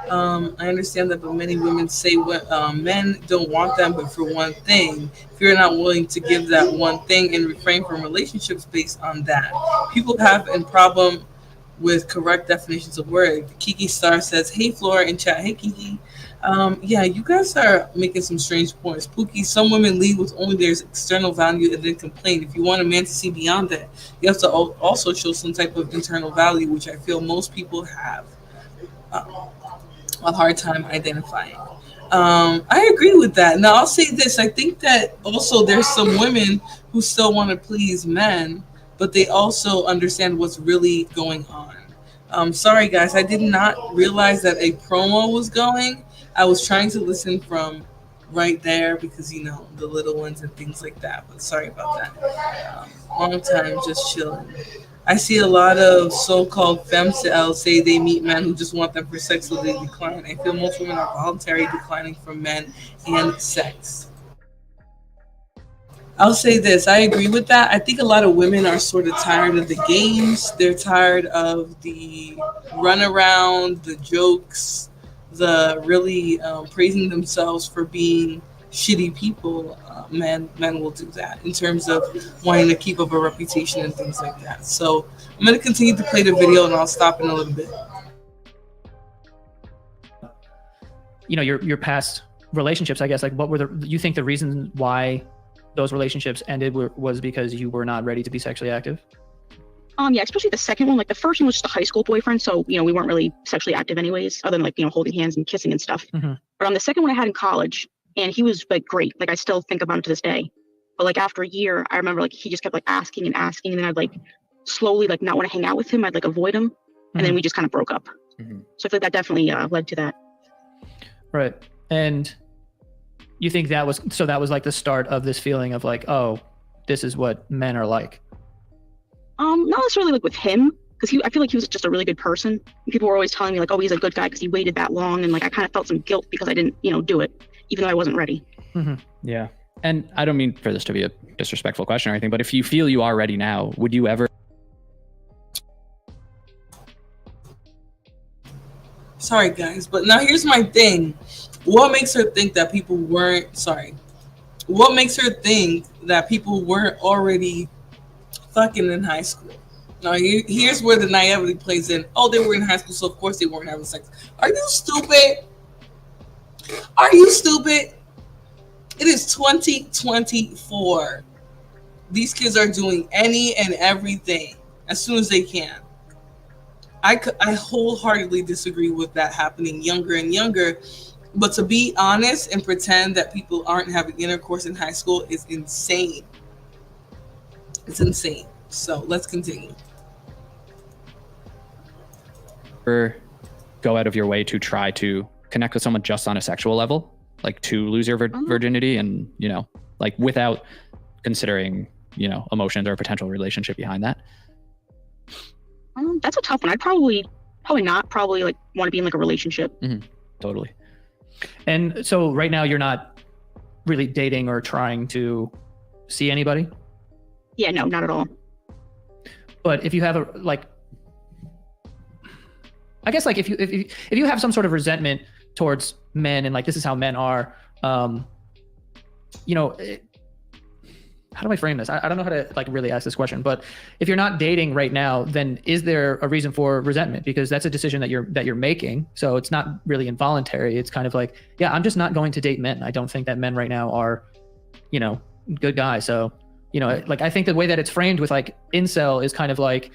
I understand that, but many women say men don't want them, but for one thing, if you're not willing to give that one thing and refrain from relationships based on that. People have a problem with correct definitions of word. Kiki Star says, hey, Flora in chat. Hey, Kiki. Yeah, you guys are making some strange points. Pookie, some women lead with only their external value and then complain. If you want a man to see beyond that, you have to also show some type of internal value, which I feel most people have a hard time identifying. I agree with that. Now, I'll say this. I think that also there's some women who still want to please men, but they also understand what's really going on. Sorry, guys, I did not realize that a promo was going. I was trying to listen from right there because, you know, the little ones and things like that. But sorry about that. Long time just chilling. I see a lot of so-called FEMCEL say they meet men who just want them for sex, so they decline. I feel most women are voluntarily declining from men and sex. I'll say this. I agree with that. I think a lot of women are sort of tired of the games. They're tired of the runaround, the jokes, the really praising themselves for being shitty people. Men will do that in terms of wanting to keep up a reputation and things like that. So I'm going to continue to play the video, and I'll stop in a little bit. You know, your past relationships, I guess, like what were you think the reason why those relationships ended was because you were not ready to be sexually active? Yeah, especially the second one. Like the first one was just a high school boyfriend, so you know we weren't really sexually active anyways, other than like, you know, holding hands and kissing and stuff. Mm-hmm. But on the second one I had in college, and he was like great. Like I still think about him to this day. But like after a year, I remember like he just kept like asking and asking, and then I'd like slowly like not want to hang out with him. I'd like avoid him, and then we just kind of broke up. Mm-hmm. So I feel like that definitely led to that. Right. And you think that was like the start of this feeling of like, oh, this is what men are like? Not necessarily like with him, because I feel like he was just a really good person. People were always telling me like, oh, he's a good guy because he waited that long, and like I kind of felt some guilt because I didn't, you know, do it, even though I wasn't ready. Mm-hmm. Yeah. And I don't mean for this to be a disrespectful question or anything, but if you feel you are ready now, would you ever? Sorry, guys, but now here's my thing. What makes her think that people weren't, what makes her think that people weren't already fucking in high school? Now, here's where the naivety plays in. Oh, they were in high school, so of course they weren't having sex. Are you stupid? Are you stupid? It is 2024. These kids are doing any and everything as soon as they can. I wholeheartedly disagree with that happening younger and younger. But to be honest and pretend that people aren't having intercourse in high school is insane. It's insane. So let's continue. Or go out of your way to try to connect with someone just on a sexual level, like to lose your virginity and, you know, like without considering, you know, emotions or a potential relationship behind that? That's a tough one. I'd probably not like want to be in like a relationship. Mm-hmm. Totally. And so right now you're not really dating or trying to see anybody? Yeah, no, not at all. But if you have I guess like if you have some sort of resentment towards men and like this is how men are, you know, how do I frame this? I don't know how to like really ask this question, but if you're not dating right now, then is there a reason for resentment? Because that's a decision that you're making. So it's not really involuntary. It's kind of like, yeah, I'm just not going to date men. I don't think that men right now are, you know, good guys. So, you know, like I think the way that it's framed with like incel is kind of like,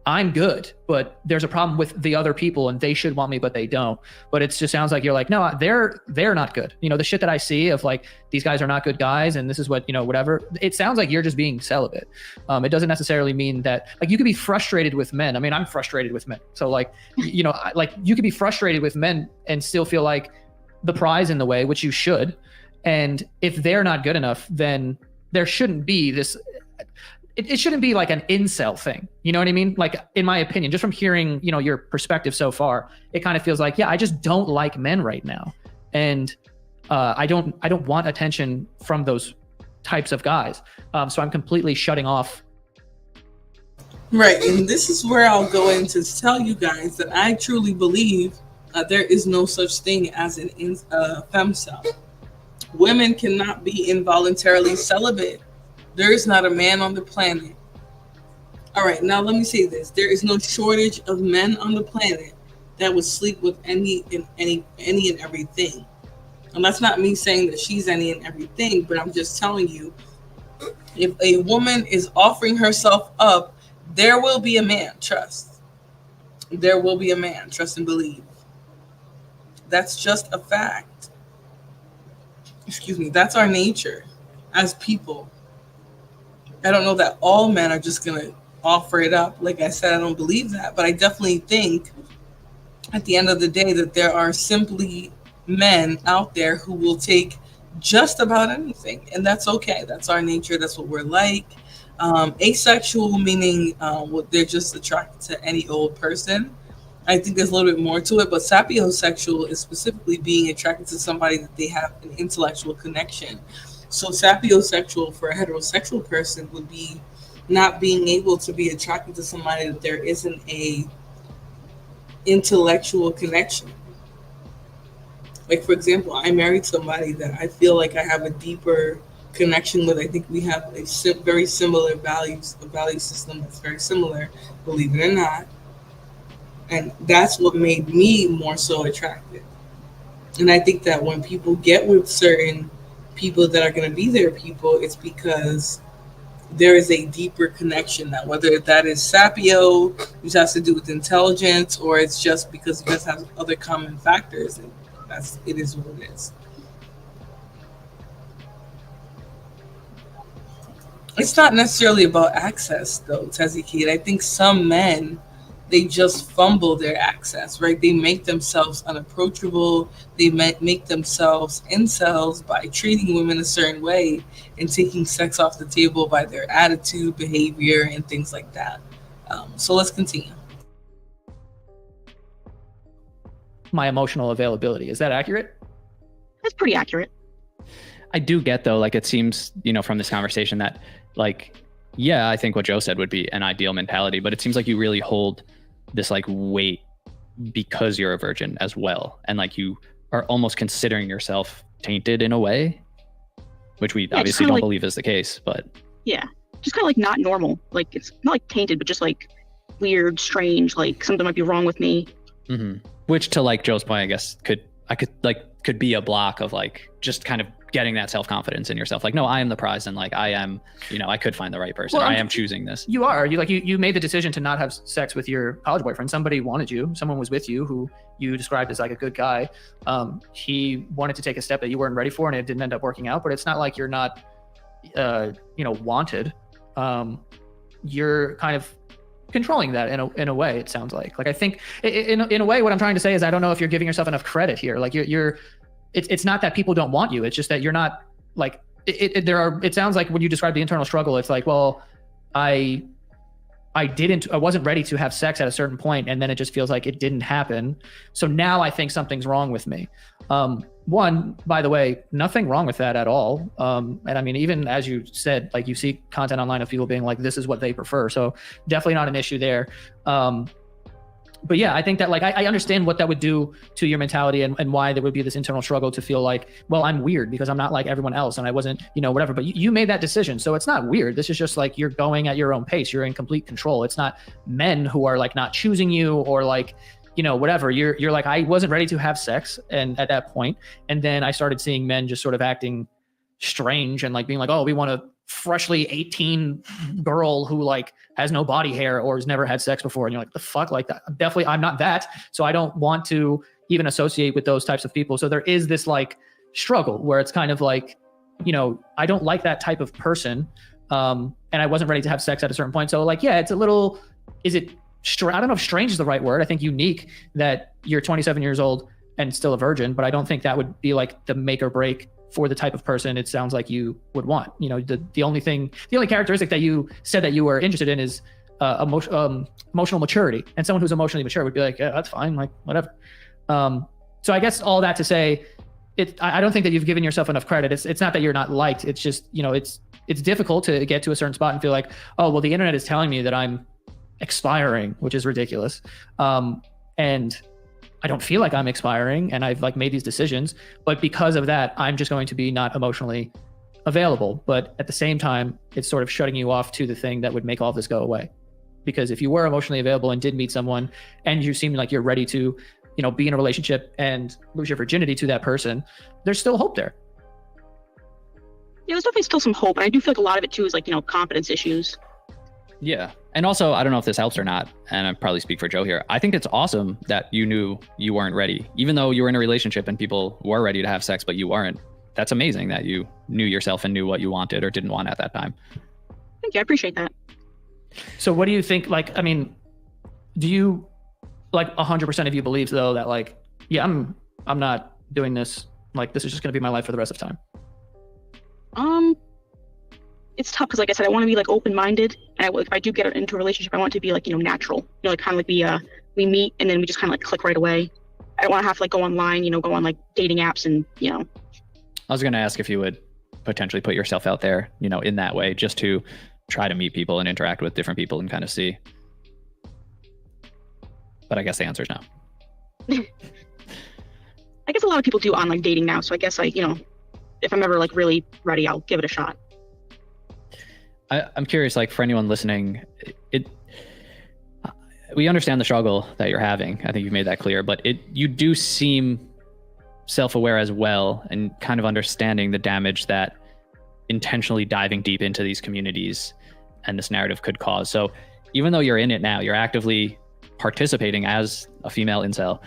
I'm good, but there's a problem with the other people and they should want me, but they don't. But it just sounds like you're like, no, they're not good. You know, the shit that I see of like, these guys are not good guys and this is what, you know, whatever. It sounds like you're just being celibate. It doesn't necessarily mean that like you could be frustrated with men. I mean, I'm frustrated with men. So like, you know, like you could be frustrated with men and still feel like the prize in the way, which you should. And if they're not good enough, then there shouldn't be this, it shouldn't be like an incel thing. You know what I mean? Like, in my opinion, just from hearing, you know, your perspective so far, it kind of feels like, yeah, I just don't like men right now. And I don't want attention from those types of guys. So I'm completely shutting off. Right. And this is where I'll go in to tell you guys that I truly believe there is no such thing as an FEMCEL. Women cannot be involuntarily celibate. There is not a man on the planet. All right, now let me say this. There is no shortage of men on the planet that would sleep with any and everything. And that's not me saying that she's any and everything, but I'm just telling you, if a woman is offering herself up, there will be a man, trust. There will be a man, trust and believe. That's just a fact. Excuse me, that's our nature as people. I don't know that all men are just gonna offer it up. Like I said, I don't believe that, but I definitely think at the end of the day that there are simply men out there who will take just about anything, and that's okay. That's our nature. That's what we're like. Asexual meaning they're just attracted to any old person. I think there's a little bit more to it, but sapiosexual is specifically being attracted to somebody that they have an intellectual connection. So sapiosexual for a heterosexual person would be not being able to be attracted to somebody that there isn't a intellectual connection. Like for example, I married somebody that I feel like I have a deeper connection with. I think we have a very similar values, a value system that's very similar, believe it or not. And that's what made me more so attracted. And I think that when people get with certain people that are going to be their people, it's because there is a deeper connection. Now, whether that is sapio, which has to do with intelligence, or it's just because you guys have other common factors, and it is what it is. It's not necessarily about access, though, Tezzy Kate. I think some men, they just fumble their access, right? They make themselves unapproachable. They make themselves incels by treating women a certain way and taking sex off the table by their attitude, behavior, and things like that. So let's continue. My emotional availability. Is that accurate? That's pretty accurate. I do get though, like it seems, from this conversation that like, yeah, I think what Joe said would be an ideal mentality, but it seems like you really hold this like weight because you're a virgin as well. And like you are almost considering yourself tainted in a way, which we obviously don't believe is the case, but. Yeah, just kind of like not normal. Like it's not like tainted, but just like weird, strange, like something might be wrong with me. Mm-hmm. Which to like Joe's point, I guess could be a block of like just kind of getting that self-confidence in yourself. Like, no, I am the prize, and like I am, I could find the right person. Well, I am choosing this. You are. You made the decision to not have sex with your college boyfriend. Somebody wanted you. Someone was with you who you described as like a good guy. He wanted to take a step that you weren't ready for, and it didn't end up working out. But it's not like you're not, wanted. You're kind of controlling that in a way. It sounds like I think in a way what I'm trying to say is I don't know if you're giving yourself enough credit here. Like it's not that people don't want you. It's just that you're not like it sounds like when you describe the internal struggle, it's like, well, I wasn't ready to have sex at a certain point, and then it just feels like it didn't happen. So now I think something's wrong with me. One, by the way, nothing wrong with that at all. And I mean, even as you said, like you see content online of people being like, this is what they prefer. So definitely not an issue there. But yeah, I think that like I understand what that would do to your mentality and why there would be this internal struggle to feel like, well, I'm weird because I'm not like everyone else and I wasn't, whatever. But you made that decision, so it's not weird. This is just like you're going at your own pace. You're in complete control. It's not men who are like not choosing you or like, whatever. You're like, I wasn't ready to have sex, and at that point, and then I started seeing men just sort of acting strange and like being like, oh, we want a freshly 18 girl who like has no body hair or has never had sex before, and you're like, the fuck, like that. Definitely I'm not that, so I don't want to even associate with those types of people. So there is this like struggle where it's kind of like, I don't like that type of person, and I wasn't ready to have sex at a certain point. So like, yeah, it's a little, I don't know if strange is the right word. I think unique that you're 27 years old and still a virgin, but I don't think that would be like the make or break for the type of person it sounds like you would want. The only characteristic that you said that you were interested in is emotional maturity. And someone who's emotionally mature would be like, yeah, that's fine, like whatever. So I guess all that to say, I don't think that you've given yourself enough credit. It's not that you're not liked. It's just, it's difficult to get to a certain spot and feel like, oh, well, the internet is telling me that I'm expiring, which is ridiculous. And I don't feel like I'm expiring, and I've like made these decisions, but because of that, I'm just going to be not emotionally available. But at the same time, it's sort of shutting you off to the thing that would make all of this go away. Because if you were emotionally available and did meet someone and you seem like you're ready to, be in a relationship and lose your virginity to that person, there's still hope there. Yeah, there's definitely still some hope. And I do feel like a lot of it too is like, confidence issues. Yeah. And also, I don't know if this helps or not, and I probably speak for Joe here. I think it's awesome that you knew you weren't ready, even though you were in a relationship and people were ready to have sex, but you weren't. That's amazing that you knew yourself and knew what you wanted or didn't want at that time. Thank you. I appreciate that. So what do you think? Like, I mean, do you like 100% of you believes though that like, yeah, I'm not doing this. Like, this is just going to be my life for the rest of time. It's tough because, like I said, I want to be like open-minded, and if I do get into a relationship, I want it to be like natural. Like kind of like we meet and then we just kind of like click right away. I don't want to have to like go online, go on like dating apps and I was going to ask if you would potentially put yourself out there, in that way, just to try to meet people and interact with different people and kind of see. But I guess the answer is no. I guess a lot of people do online dating now, so I guess if I'm ever like really ready, I'll give it a shot. I'm curious, like for anyone listening, we understand the struggle that you're having. I think you've made that clear, but you do seem self-aware as well, and kind of understanding the damage that intentionally diving deep into these communities and this narrative could cause. So even though you're in it now, you're actively participating as a female incel,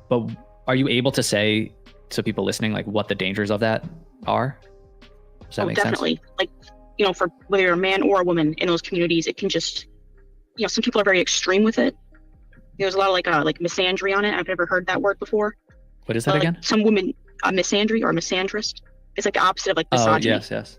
but are you able to say to people listening like what the dangers of that are? Does that make definitely. sense? Like, for whether you're a man or a woman in those communities, it can just, some people are very extreme with it. There's a lot of like misandry on it. I've never heard that word before. What is that again? Some women, misandry or misandrist. It's like the opposite of like misogyny. Oh, yes.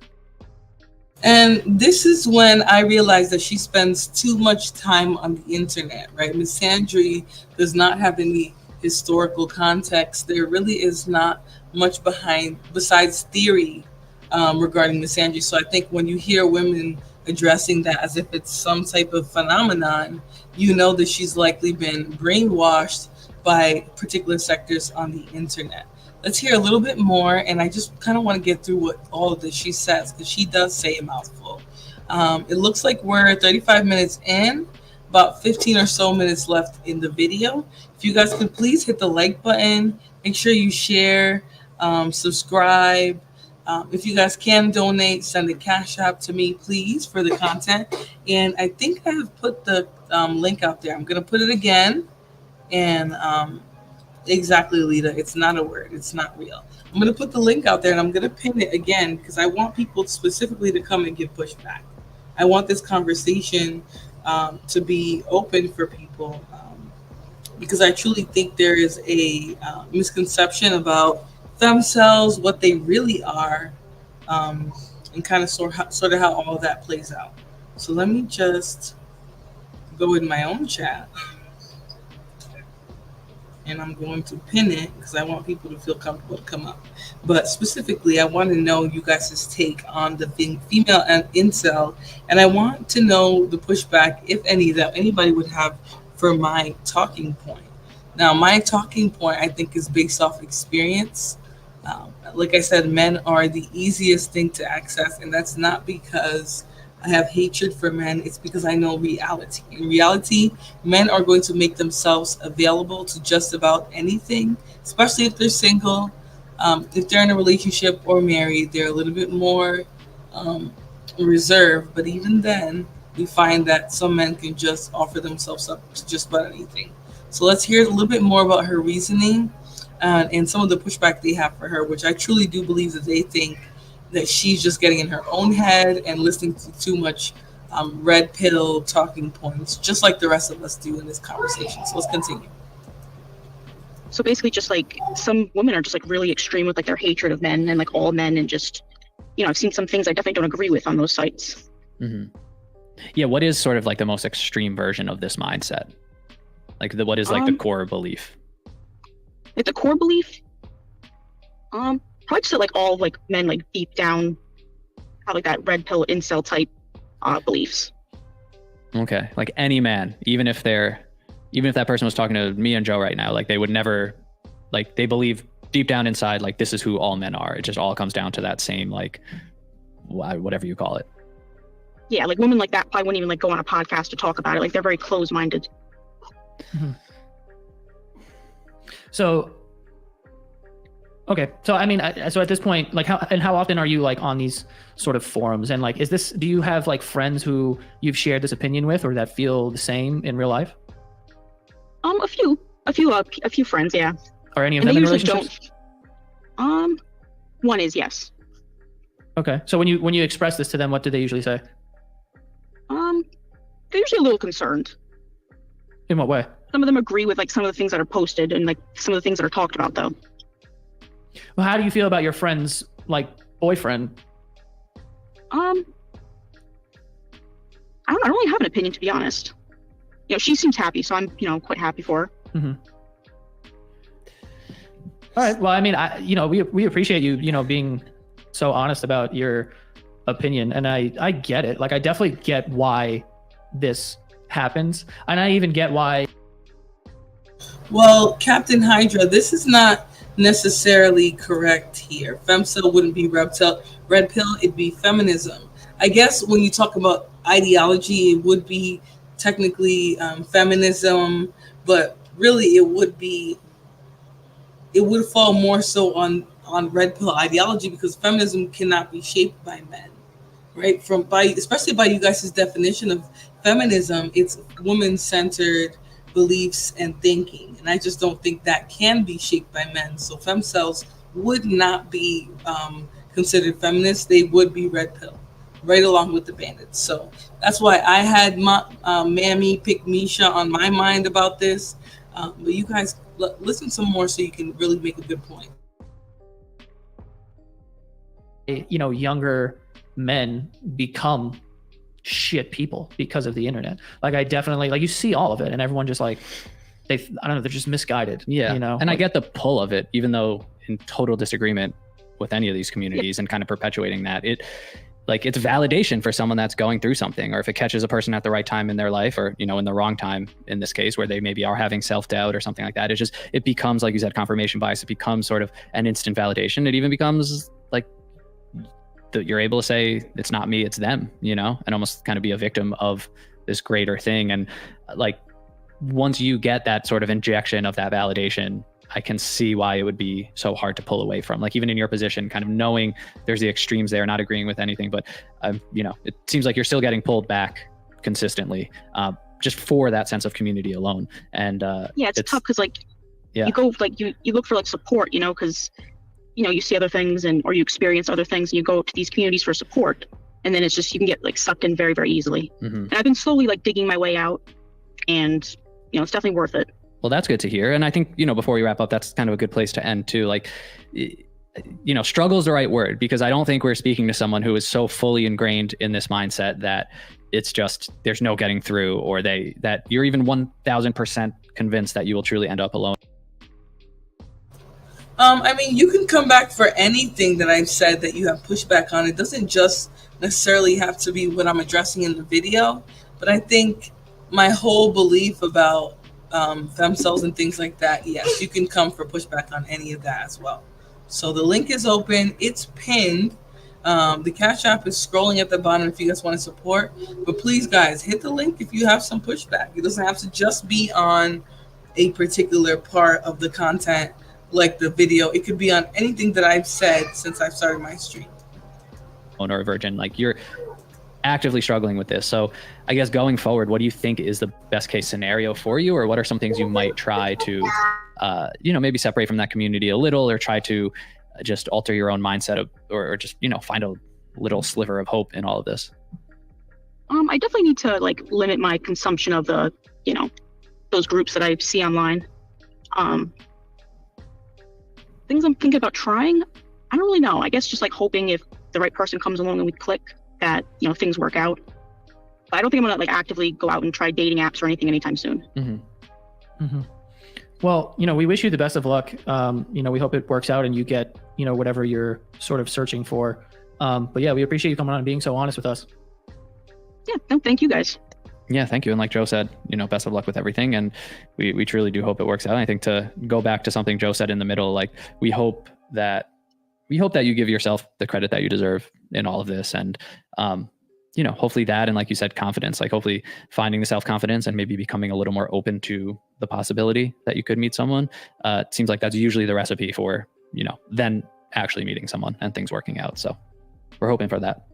And this is when I realized that she spends too much time on the internet, right? Misandry does not have any historical context. There really is not much behind besides theory regarding misandry. So I think when you hear women addressing that as if it's some type of phenomenon, that she's likely been brainwashed by particular sectors on the internet. Let's hear a little bit more, and I just kind of want to get through what all of this she says, because she does say a mouthful. It looks like we're 35 minutes in, about 15 or so minutes left in the video. If you guys could please hit the like button, make sure you share, subscribe. If you guys can donate, send a cash app to me, please, for the content. And I think I have put the link out there. I'm going to put it again. And exactly, Lita, it's not a word. It's not real. I'm going to put the link out there, and I'm going to pin it again because I want people specifically to come and give pushback. I want this conversation to be open for people because I truly think there is a misconception about FEMCELs, what they really are, and kind of sort of how all of that plays out. So let me just go in my own chat, and I'm going to pin it because I want people to feel comfortable to come up. But specifically, I want to know you guys' take on the female incel, and I want to know the pushback, if any, that anybody would have for my talking point. Now, my talking point, I think, is based off experience. Like I said, men are the easiest thing to access, and that's not because I have hatred for men. It's because I know reality. In reality, men are going to make themselves available to just about anything, especially if they're single. If they're in a relationship or married, they're a little bit more reserved. But even then, we find that some men can just offer themselves up to just about anything. So let's hear a little bit more about her reasoning and some of the pushback they have for her, which I truly do believe that they think that she's just getting in her own head and listening to too much red pill talking points, just like the rest of us do in this conversation. So let's continue. So basically, just like some women are just like really extreme with like their hatred of men and like all men, and just, I've seen some things I definitely don't agree with on those sites. Mm-hmm. Yeah, what is sort of like the most extreme version of this mindset? Like what is like the core belief? Like the core belief? Probably just that like all like men like deep down have like that red pill incel type beliefs. Okay, like any man, even if that person was talking to me and Joe right now, like they would never, like they believe deep down inside like this is who all men are. It just all comes down to that same like whatever you call it. Yeah, like women like that probably wouldn't even like go on a podcast to talk about it. Like they're very closed-minded. Mm-hmm. So, okay. So, I mean, so at this point, like how often are you like on these sort of forums? And like, do you have like friends who you've shared this opinion with or that feel the same in real life? A few friends. Yeah. Are any of them in relationships? One is, yes. Okay. So when you express this to them, what do they usually say? they're usually a little concerned. In what way? Some of them agree with like some of the things that are posted and like some of the things that are talked about though. Well, how do you feel about your friend's like boyfriend? I don't really have an opinion, to be honest. You know, she seems happy, so I'm, you know, quite happy for her. Mm-hmm. All right. Well, I mean, we appreciate you, you know, being so honest about your opinion, and I get it. Like, I definitely get why this happens, and I even get why. Well, Captain Hydra, this is not necessarily correct here. FEMCEL wouldn't be red pill, it'd be feminism. I guess when you talk about ideology, it would be technically feminism, but really it would fall more so on red pill ideology, because feminism cannot be shaped by men, right? Especially by you guys' definition of feminism, it's woman-centered beliefs and thinking, and I just don't think that can be shaped by men. So FEMCELs would not be considered feminists; they would be red pill, right along with the bandits. So that's why I had Mammy pick Misha on my mind about this. But you guys listen some more so you can really make a good point. You know, younger men become shit people because of the internet. Like, I definitely, like, you see all of it, and everyone just like, I don't know, they're just misguided. Yeah, you know. And like, I get the pull of it, even though in total disagreement with any of these communities, and kind of perpetuating that. It's validation for someone that's going through something, or if it catches a person at the right time in their life, or, you know, in the wrong time in this case, where they maybe are having self-doubt or something like that. It becomes, like you said, confirmation bias. It becomes sort of an instant validation. It even becomes like you're able to say, it's not me, it's them, you know, and almost kind of be a victim of this greater thing. And like, once you get that sort of injection of that validation, I can see why it would be so hard to pull away from. Like, even in your position, kind of knowing there's the extremes there, not agreeing with anything, but you know, it seems like you're still getting pulled back consistently, just for that sense of community alone. And yeah, it's tough because like, yeah, you go like you look for like support, you know, because you know, you see other things or you experience other things, and you go to these communities for support, and then it's just, you can get like sucked in very, very easily. Mm-hmm. And I've been slowly like digging my way out, and you know, it's definitely worth it. Well, that's good to hear. And I think, you know, before we wrap up, that's kind of a good place to end too. Like, you know, struggle is the right word, because I don't think we're speaking to someone who is so fully ingrained in this mindset that it's just, there's no getting through, or that you're even 1000% convinced that you will truly end up alone. I mean, you can come back for anything that I've said that you have pushback on. It doesn't just necessarily have to be what I'm addressing in the video, but I think my whole belief about FEMCELs and things like that, yes, you can come for pushback on any of that as well. So the link is open. It's pinned. The Cash App is scrolling at the bottom if you guys want to support. But please, guys, hit the link if you have some pushback. It doesn't have to just be on a particular part of the content, like the video. It could be on anything that I've said since I've started my stream. Or a virgin, like, you're actively struggling with this. So I guess going forward, what do you think is the best case scenario for you, or what are some things you might try to, you know, maybe separate from that community a little, or try to just alter your own mindset or just, you know, find a little sliver of hope in all of this? I definitely need to like limit my consumption of the, you know, those groups that I see online. Things I'm thinking about trying, I don't really know. I guess just like hoping if the right person comes along and we click, that, you know, things work out. But I don't think I'm gonna like actively go out and try dating apps or anything anytime soon. Mm-hmm. Mm-hmm. Well, you know, we wish you the best of luck. You know, we hope it works out and you get, you know, whatever you're sort of searching for. But yeah, we appreciate you coming on and being so honest with us. Yeah, no, thank you guys. Yeah, thank you. And like Joe said, you know, best of luck with everything. And we truly do hope it works out. I think, to go back to something Joe said in the middle, like, we hope that you give yourself the credit that you deserve in all of this. And, you know, hopefully that, and like you said, confidence, like hopefully finding the self-confidence and maybe becoming a little more open to the possibility that you could meet someone. It seems like that's usually the recipe for, you know, then actually meeting someone and things working out. So we're hoping for that.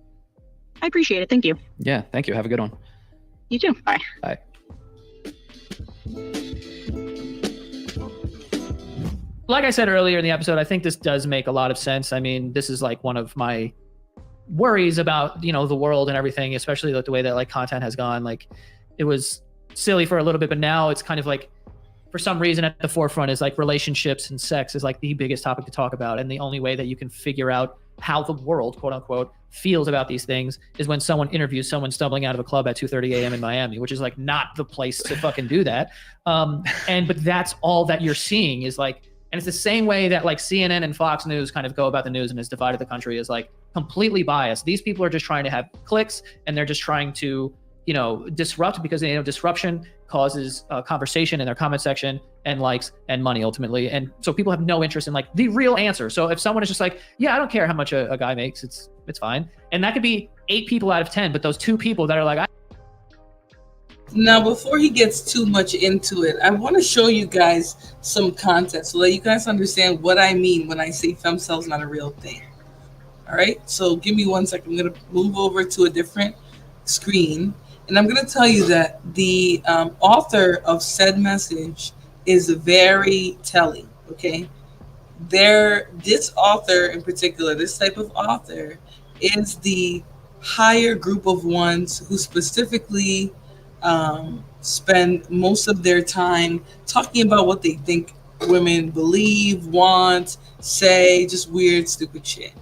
I appreciate it. Thank you. Yeah. Thank you. Have a good one. You too. Bye. Bye. Like I said earlier in the episode, I think this does make a lot of sense. I mean, this is like one of my worries about, you know, the world and everything, especially like the way that like content has gone. Like, it was silly for a little bit, but now it's kind of like, for some reason at the forefront is like relationships and sex is like the biggest topic to talk about. And the only way that you can figure out how the world, quote unquote, feels about these things is when someone interviews someone stumbling out of a club at 2:30 a.m. in Miami, which is like not the place to fucking do that. But that's all that you're seeing is like, and it's the same way that like CNN and Fox News kind of go about the news and has divided the country, is like completely biased. These people are just trying to have clicks, and they're just trying to, you know, disrupt, because they know disruption causes conversation in their comment section and likes and money ultimately. And so people have no interest in like the real answer. So if someone is just like, yeah, I don't care how much a guy makes, it's fine. And that could be 8 people out of 10, but those 2 people that are like, Now, before he gets too much into it, I want to show you guys some content so that you guys understand what I mean when I say FEMCEL is not a real thing. All right, so give me 1 second. I'm going to move over to a different screen, and I'm going to tell you that the author of said message is very telling, okay? This author in particular, this type of author, is the higher group of ones who specifically spend most of their time talking about what they think women believe, want, say, just weird, stupid shit.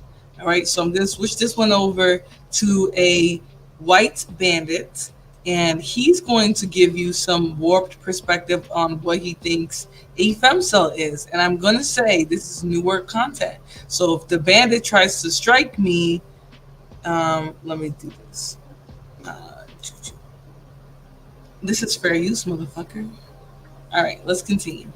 All right, so I'm going to switch this one over to a white bandit, and he's going to give you some warped perspective on what he thinks a FEMCEL is. And I'm going to say this is newer content. So if the bandit tries to strike me, let me do this. This is fair use, motherfucker. All right, let's continue.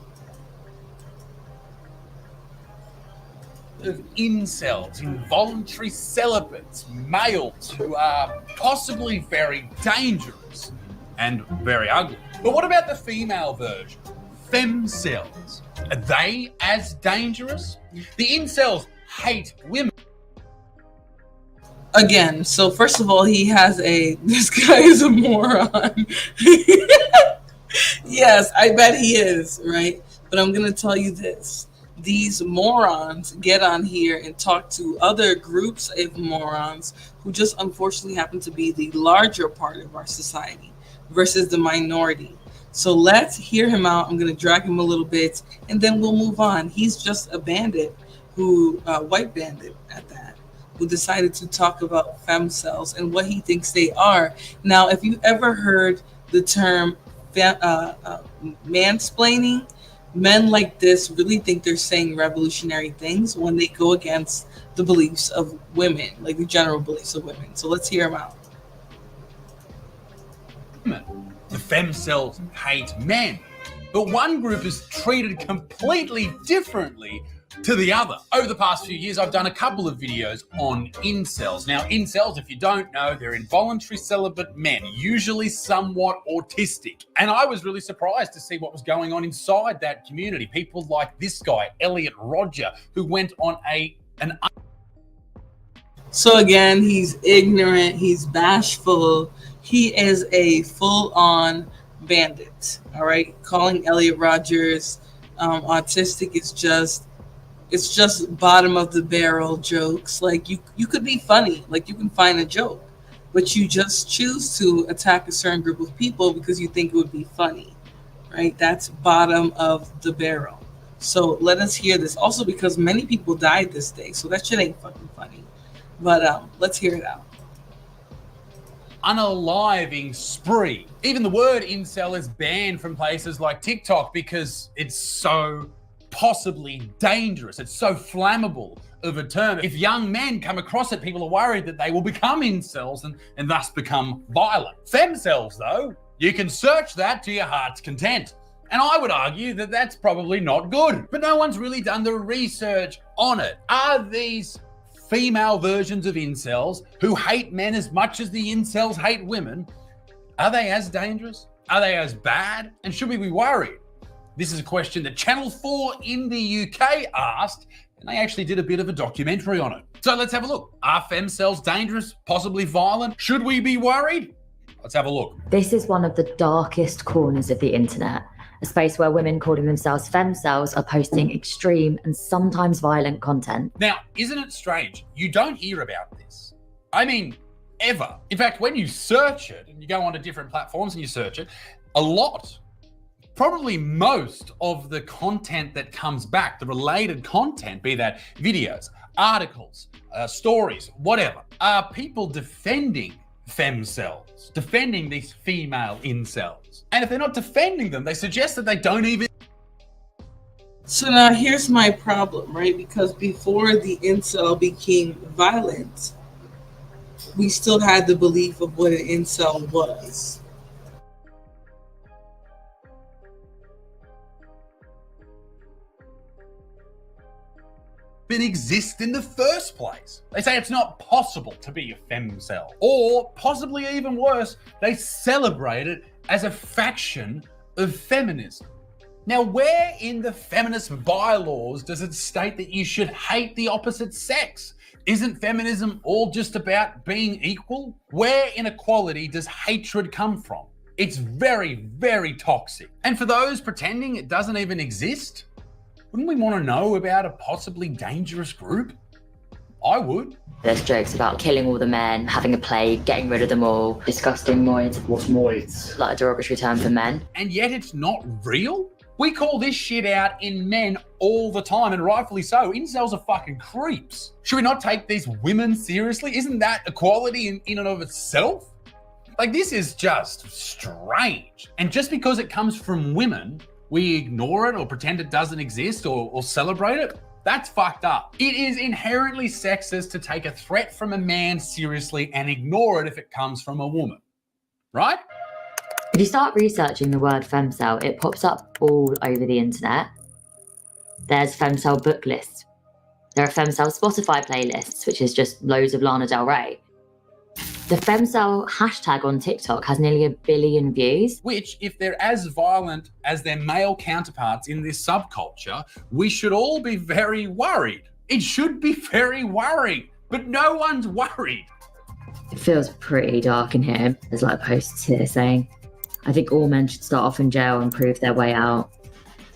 Of incels, involuntary celibates, males who are possibly very dangerous and very ugly. But what about the female version? FEMCELs. Are they as dangerous? The incels hate women. Again, so first of all, this guy is a moron. Yes, I bet he is, right? But I'm going to tell you this. These morons get on here and talk to other groups of morons who just unfortunately happen to be the larger part of our society versus the minority. So let's hear him out. I'm going to drag him a little bit, and then we'll move on. He's just a bandit white bandit at that, who decided to talk about FEMCELs and what he thinks they are. Now, if you've ever heard the term mansplaining, men like this really think they're saying revolutionary things when they go against the beliefs of women, like the general beliefs of women. So let's hear him out. The FEMCELs hate men, but one group is treated completely differently to the other. Over the past few years, I've done a couple of videos on incels. Now, incels, if you don't know, they're involuntary celibate men, usually somewhat autistic. And I was really surprised to see what was going on inside that community. People like this guy, Elliot Rodger, who went on an... So again, he's ignorant, he's bashful, he is a full-on bandit, all right? Calling Elliot Rodgers autistic is it's just bottom of the barrel jokes. Like you could be funny, like you can find a joke, but you just choose to attack a certain group of people because you think it would be funny, right? That's bottom of the barrel. So let us hear this. Also because many people died this day, so that shit ain't fucking funny. But let's hear it out. Unaliving spree. Even the word incel is banned from places like TikTok because it's so possibly dangerous. It's so flammable of a term. If young men come across it, people are worried that they will become incels and thus become violent. FEMCELs, though, you can search that to your heart's content. And I would argue that that's probably not good. But no one's really done the research on it. Are these female versions of incels who hate men as much as the incels hate women, are they as dangerous? Are they as bad? And should we be worried? This is a question that Channel 4 in the UK asked, and they actually did a bit of a documentary on it. So let's have a look. Are FEMCELs dangerous, possibly violent? Should we be worried? Let's have a look. This is one of the darkest corners of the internet, a space where women calling themselves FEMCELs are posting extreme and sometimes violent content. Now, isn't it strange? You don't hear about this. I mean, ever. In fact, when you search it and you go onto different platforms and you search it, a lot, probably most of the content that comes back, the related content, be that videos, articles, stories, whatever, are people defending FEMCELs, defending these female incels. And if they're not defending them, they suggest that they don't even. So now here's my problem, right? Because before the incel became violent, we still had the belief of what an incel was. Even exist in the first place. They say it's not possible to be a femcel. Or possibly even worse, they celebrate it as a faction of feminism. Now, where in the feminist bylaws does it state that you should hate the opposite sex? Isn't feminism all just about being equal? Where in equality does hatred come from? It's very, very toxic. And for those pretending it doesn't even exist, wouldn't we want to know about a possibly dangerous group? I would. There's jokes about killing all the men, having a plague, getting rid of them all, disgusting moids. What's moids? Like a derogatory term for men. And yet it's not real? We call this shit out in men all the time, and rightfully so. Incels are fucking creeps. Should we not take these women seriously? Isn't that equality in and of itself? Like, this is just strange. And just because it comes from women, we ignore it or pretend it doesn't exist or celebrate it? That's fucked up. It is inherently sexist to take a threat from a man seriously and ignore it if it comes from a woman, right? If you start researching the word FEMCEL, it pops up all over the internet. There's FEMCEL book lists. There are FEMCEL Spotify playlists, which is just loads of Lana Del Rey. The FEMCEL hashtag on TikTok has nearly 1 billion views. Which, if they're as violent as their male counterparts in this subculture, we should all be very worried. It should be very worrying, but no one's worried. It feels pretty dark in here. There's like posts here saying, I think all men should start off in jail and prove their way out.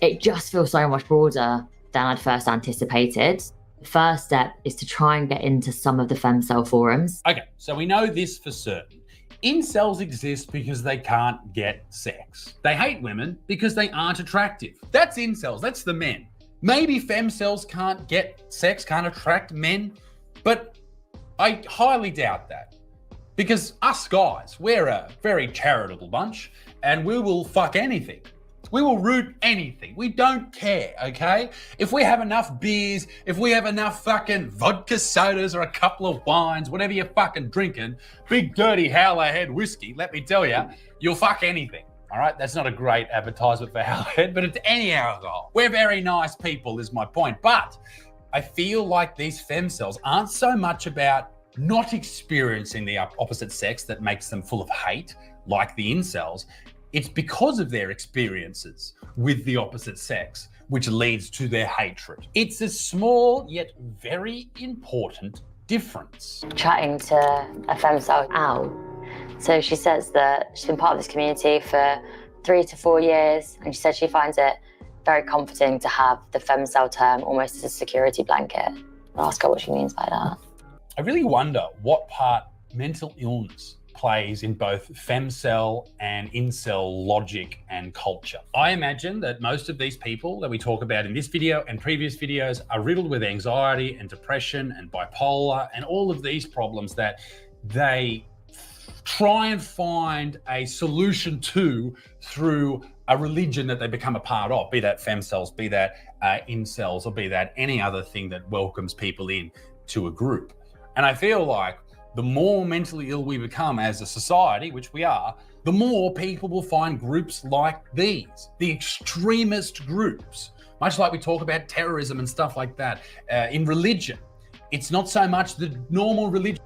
It just feels so much broader than I'd first anticipated. The first step is to try and get into some of the FEMCEL forums. Okay, so we know this for certain. Incels exist because they can't get sex. They hate women because they aren't attractive. That's incels, that's the men. Maybe femcels can't get sex, can't attract men, but I highly doubt that. Because us guys, we're a very charitable bunch and we will fuck anything. We will root anything. We don't care, okay? If we have enough beers, if we have enough fucking vodka sodas or a couple of wines, whatever you're fucking drinking, big dirty Howlerhead whiskey, let me tell you, you'll fuck anything, all right? That's not a great advertisement for Howlerhead, but it's any alcohol. We're very nice people is my point. But I feel like these femcels aren't so much about not experiencing the opposite sex that makes them full of hate, like the incels. It's because of their experiences with the opposite sex, which leads to their hatred. It's a small yet very important difference. Chatting to a FEMCEL, Al. So she says that she's been part of this community for 3 to 4 years, and she said she finds it very comforting to have the FEMCEL term almost as a security blanket. I'll ask her what she means by that. I really wonder what part mental illness plays in both femcel and incel logic and culture. I imagine that most of these people that we talk about in this video and previous videos are riddled with anxiety and depression and bipolar and all of these problems that they try and find a solution to through a religion that they become a part of, be that femcels, be that incels, or be that any other thing that welcomes people in to a group. And I feel like the more mentally ill we become as a society, which we are, the more people will find groups like these, the extremist groups, much like we talk about terrorism and stuff like that. In religion, it's not so much the normal religion.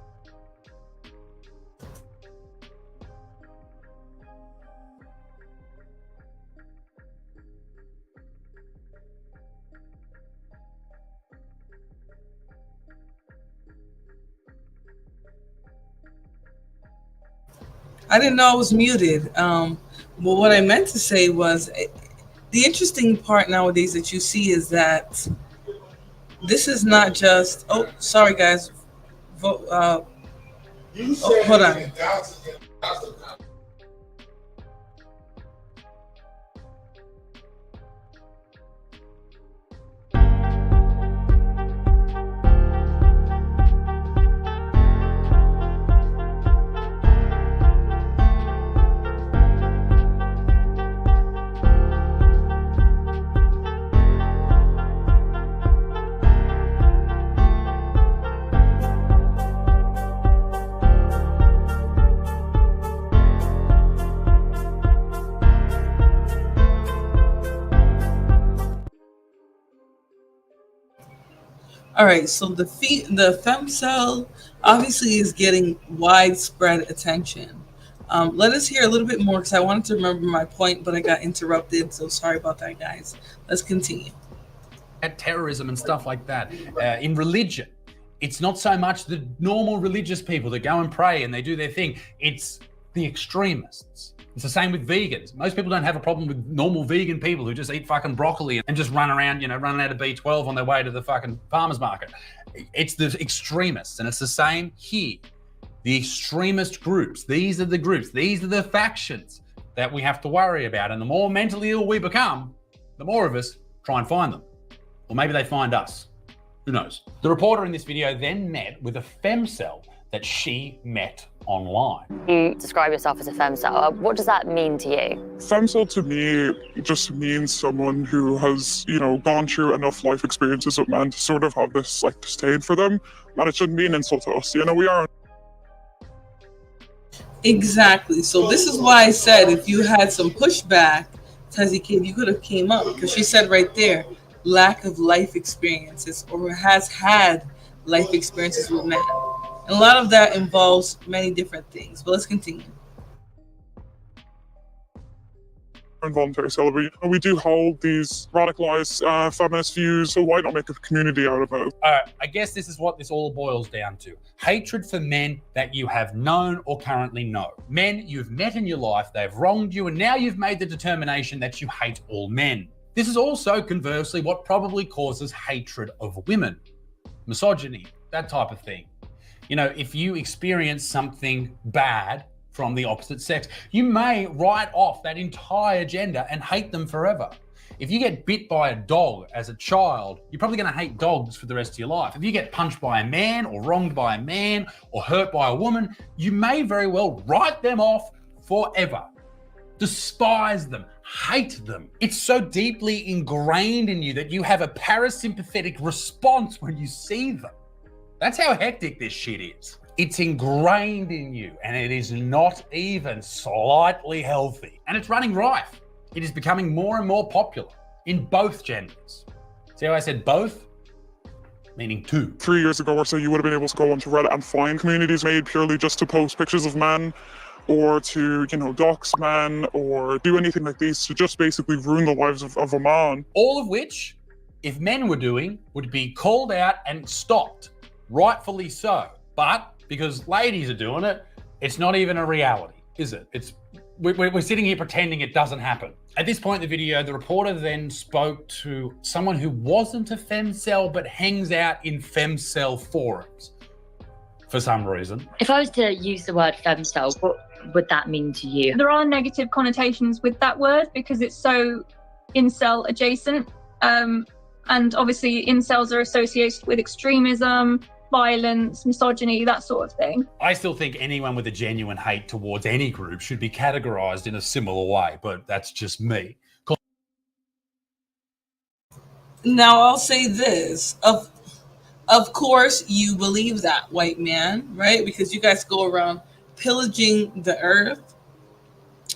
I didn't know I was muted. But what I meant to say was the interesting part nowadays that you see is that this is not just, oh, sorry guys, Oh, hold on. All right, so the FEMCEL obviously is getting widespread attention. Let us hear a little bit more because I wanted to remember my point, but I got interrupted. So sorry about that, guys. Let's continue. At terrorism and stuff like that. In religion, it's not so much the normal religious people that go and pray and they do their thing. It's the extremists. It's the same with vegans. Most people don't have a problem with normal vegan people who just eat fucking broccoli and just run around, running out of B12 on their way to the fucking farmer's market. It's the extremists, and it's the same here. The extremist groups, these are the groups, these are the factions that we have to worry about. And the more mentally ill we become, the more of us try and find them. Or maybe they find us. Who knows? The reporter in this video then met with a FEMCEL that she met online. You describe yourself as a FEMCEL. What does that mean to you? FEMCEL to me just means someone who has, gone through enough life experiences with men to sort of have this disdain for them. And it shouldn't be an insult to us. We are. Exactly. So this is why I said if you had some pushback, Tezzy Kid, you could have came up because she said right there, lack of life experiences or has had life experiences with men. And a lot of that involves many different things. But let's continue. Involuntary celibate. We do hold these radicalized feminist views, so why not make a community out of it? I guess this is what this all boils down to. Hatred for men that you have known or currently know. Men you've met in your life, they've wronged you, and now you've made the determination that you hate all men. This is also, conversely, what probably causes hatred of women. Misogyny, that type of thing. If you experience something bad from the opposite sex, you may write off that entire gender and hate them forever. If you get bit by a dog as a child, you're probably going to hate dogs for the rest of your life. If you get punched by a man or wronged by a man or hurt by a woman, you may very well write them off forever. Despise them, hate them. It's so deeply ingrained in you that you have a parasympathetic response when you see them. That's how hectic this shit is. It's ingrained in you, and it is not even slightly healthy. And it's running rife. It is becoming more and more popular in both genders. See how I said both? Meaning two. 3 years ago or so, you would have been able to go onto Reddit and find communities made purely just to post pictures of men or to, dox men or do anything like this to just basically ruin the lives of a man. All of which, if men were doing, would be called out and stopped. Rightfully so. But because ladies are doing it, it's not even a reality, is it? We're sitting here pretending it doesn't happen. At this point in the video, the reporter then spoke to someone who wasn't a FEMCEL but hangs out in FEMCEL forums for some reason. If I was to use the word FEMCEL, what would that mean to you? There are negative connotations with that word because it's so incel adjacent. And obviously incels are associated with extremism, violence, misogyny, that sort of thing. I still think anyone with a genuine hate towards any group should be categorized in a similar way, but that's just me. Now I'll say this. Of course you believe that, white man, right? Because you guys go around pillaging the earth,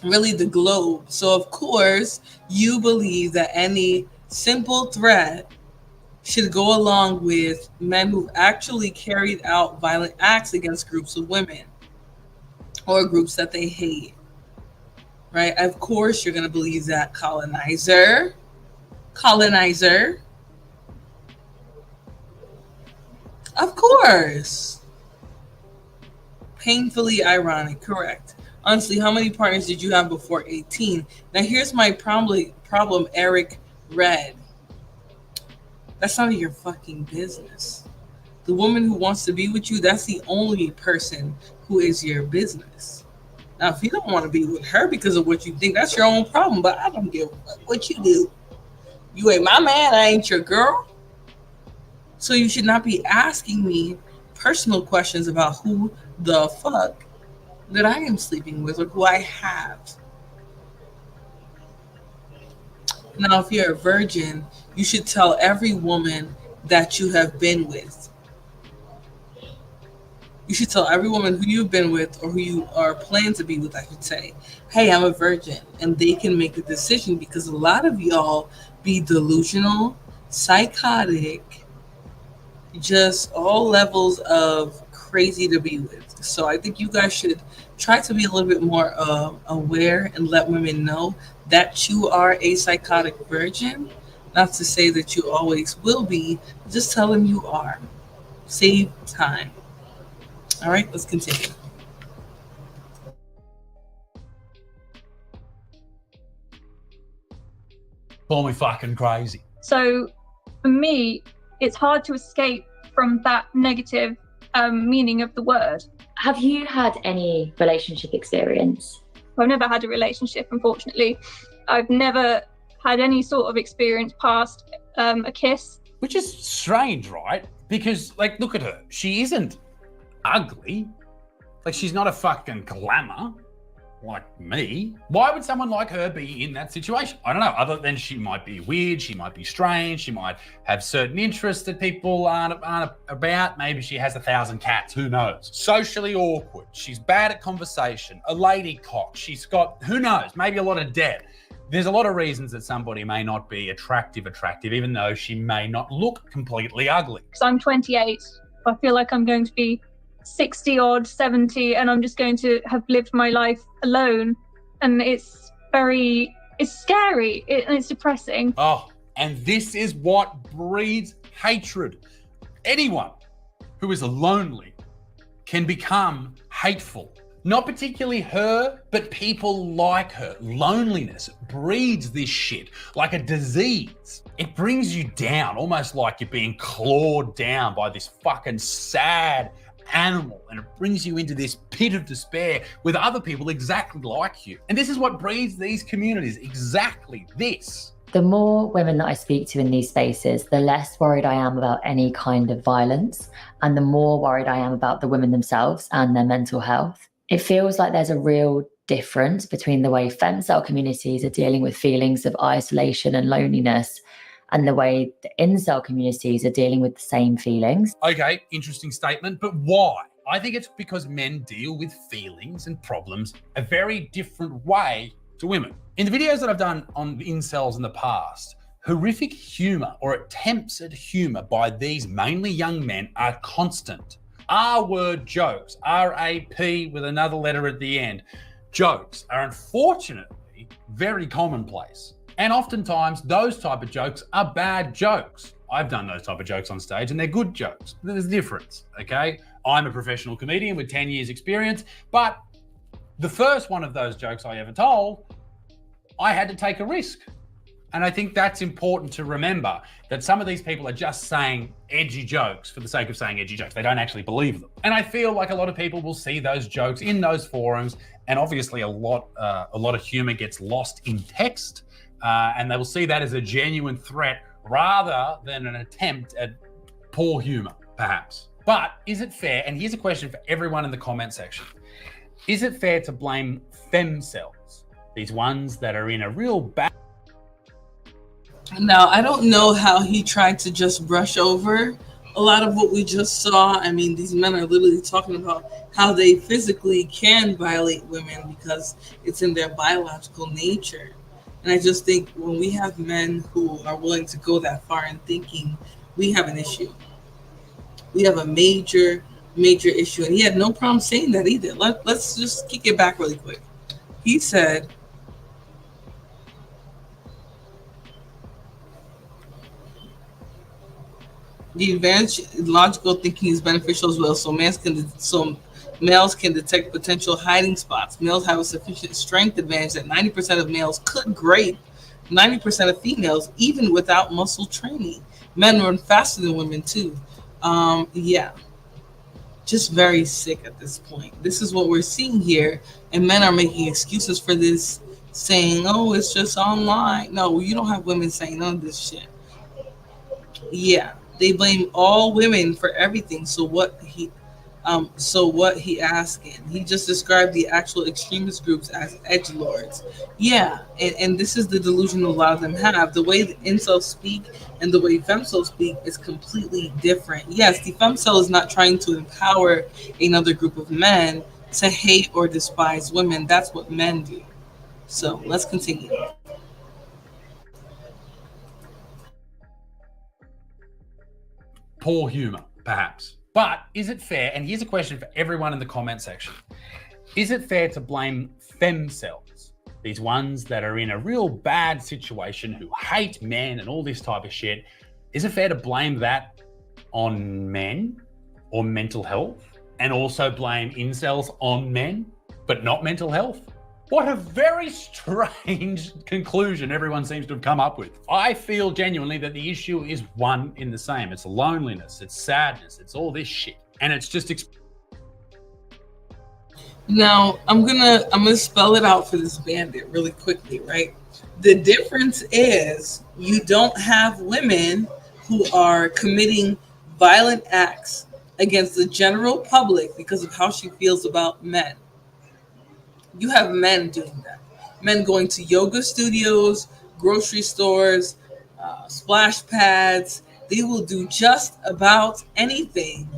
really the globe. So of course you believe that any simple threat should go along with men who've actually carried out violent acts against groups of women or groups that they hate, right? Of course, you're going to believe that colonizer. Of course. Painfully ironic, correct. Honestly, how many partners did you have before 18? Now, here's my problem, Eric Red. That's none of your fucking business. The woman who wants to be with you, that's the only person who is your business. Now, if you don't want to be with her because of what you think, that's your own problem. But I don't give a fuck what you do. You ain't my man, I ain't your girl. So you should not be asking me personal questions about who the fuck that I am sleeping with or who I have. Now, if you're a virgin, you should tell every woman that you have been with. You should tell every woman who you've been with or who you are planning to be with, I should say, hey, I'm a virgin. And they can make a decision, because a lot of y'all be delusional, psychotic, just all levels of crazy to be with. So I think you guys should try to be a little bit more aware and let women know that you are a psychotic virgin. Not to say that you always will be, just tell them you are. Save time. All right, let's continue. Call me fucking crazy. So for me, it's hard to escape from that negative meaning of the word. Have you had any relationship experience? I've never had a relationship, unfortunately. I've never had any sort of experience past a kiss. Which is strange, right? Because, like, look at her. She isn't ugly. Like, she's not a fucking glamour like me. Why would someone like her be in that situation? I don't know, other than she might be weird, she might be strange, she might have certain interests that people aren't about. Maybe she has 1,000 cats, who knows? Socially awkward, she's bad at conversation, a lady cock, she's got, who knows, maybe a lot of debt. There's a lot of reasons that somebody may not be attractive, even though she may not look completely ugly. Because I'm 28, I feel like I'm going to be 60 odd, 70, and I'm just going to have lived my life alone. And it's scary, and it's depressing. Oh, and this is what breeds hatred. Anyone who is lonely can become hateful. Not particularly her, but people like her. Loneliness breeds this shit like a disease. It brings you down, almost like you're being clawed down by this fucking sad animal, and it brings you into this pit of despair with other people exactly like you. And this is what breeds these communities, exactly this. The more women that I speak to in these spaces, the less worried I am about any kind of violence, and the more worried I am about the women themselves and their mental health. It feels like there's a real difference between the way FEMCEL communities are dealing with feelings of isolation and loneliness and the way the INCEL communities are dealing with the same feelings. Okay, interesting statement, but why? I think it's because men deal with feelings and problems a very different way to women. In the videos that I've done on incels in the past, horrific humor or attempts at humor by these mainly young men are constant. R-word jokes, R-A-P with another letter at the end. Jokes are unfortunately very commonplace. And oftentimes those type of jokes are bad jokes. I've done those type of jokes on stage and they're good jokes. There's a difference, okay? I'm a professional comedian with 10 years experience, but the first one of those jokes I ever told, I had to take a risk. And I think that's important to remember, that some of these people are just saying edgy jokes for the sake of saying edgy jokes. They don't actually believe them. And I feel like a lot of people will see those jokes in those forums, and obviously a lot of humor gets lost in text, and they will see that as a genuine threat rather than an attempt at poor humor, perhaps. But is it fair, and here's a question for everyone in the comment section, is it fair to blame FEMCELs, these ones that are in a real bad... Now, I don't know how he tried to just brush over a lot of what we just saw. I mean, these men are literally talking about how they physically can violate women because it's in their biological nature. And I just think when we have men who are willing to go that far in thinking, we have an issue. We have a major, major issue. And he had no problem saying that either. Let's just kick it back really quick. He said, the advanced logical thinking is beneficial as well, so males can detect potential hiding spots. Males have a sufficient strength advantage that 90% of males could grape 90% of females, even without muscle training. Men run faster than women too. Yeah, just very sick at this point. This is what we're seeing here, and men are making excuses for this, saying, "Oh, it's just online." No, you don't have women saying none of this shit. Yeah, they blame all women for everything. So what he asking? He just described the actual extremist groups as edgelords. Yeah, and this is the delusion a lot of them have. The way the incels speak and the way FEMCEL speak is completely different. Yes, the FEMCEL is not trying to empower another group of men to hate or despise women. That's what men do. So let's continue. Poor humor, perhaps. But is it fair, and here's a question for everyone in the comment section, is it fair to blame FEMCELs, these ones that are in a real bad situation, who hate men and all this type of shit, is it fair to blame that on men or mental health, and also blame incels on men, but not mental health? What a very strange conclusion everyone seems to have come up with. I feel genuinely that the issue is one in the same. It's loneliness, it's sadness, it's all this shit. And it's just... Now, I'm gonna spell it out for this bandit really quickly, right? The difference is you don't have women who are committing violent acts against the general public because of how she feels about men. You have men doing that. Men going to yoga studios, grocery stores, splash pads. They will do just about anything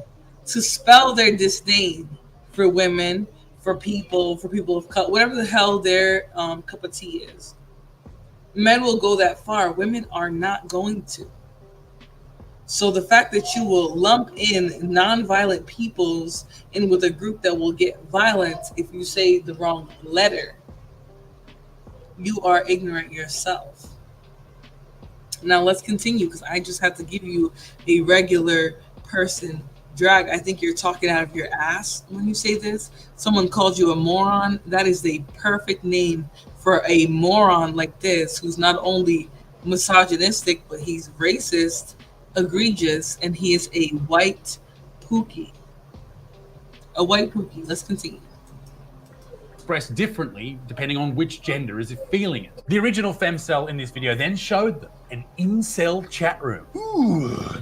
to spell their disdain for women, for people of color, whatever the hell their cup of tea is. Men will go that far. Women are not going to. So the fact that you will lump in non-violent peoples in with a group that will get violent if you say the wrong letter, you are ignorant yourself. Now let's continue, because I just have to give you a regular person drag. I think you're talking out of your ass when you say this. Someone called you a moron. That is the perfect name for a moron like this, who's not only misogynistic, but he's racist, egregious, and he is a white pookie. A white pookie. Let's continue. Expressed differently depending on which gender is feeling it. The original FEMCEL in this video then showed them an incel chat room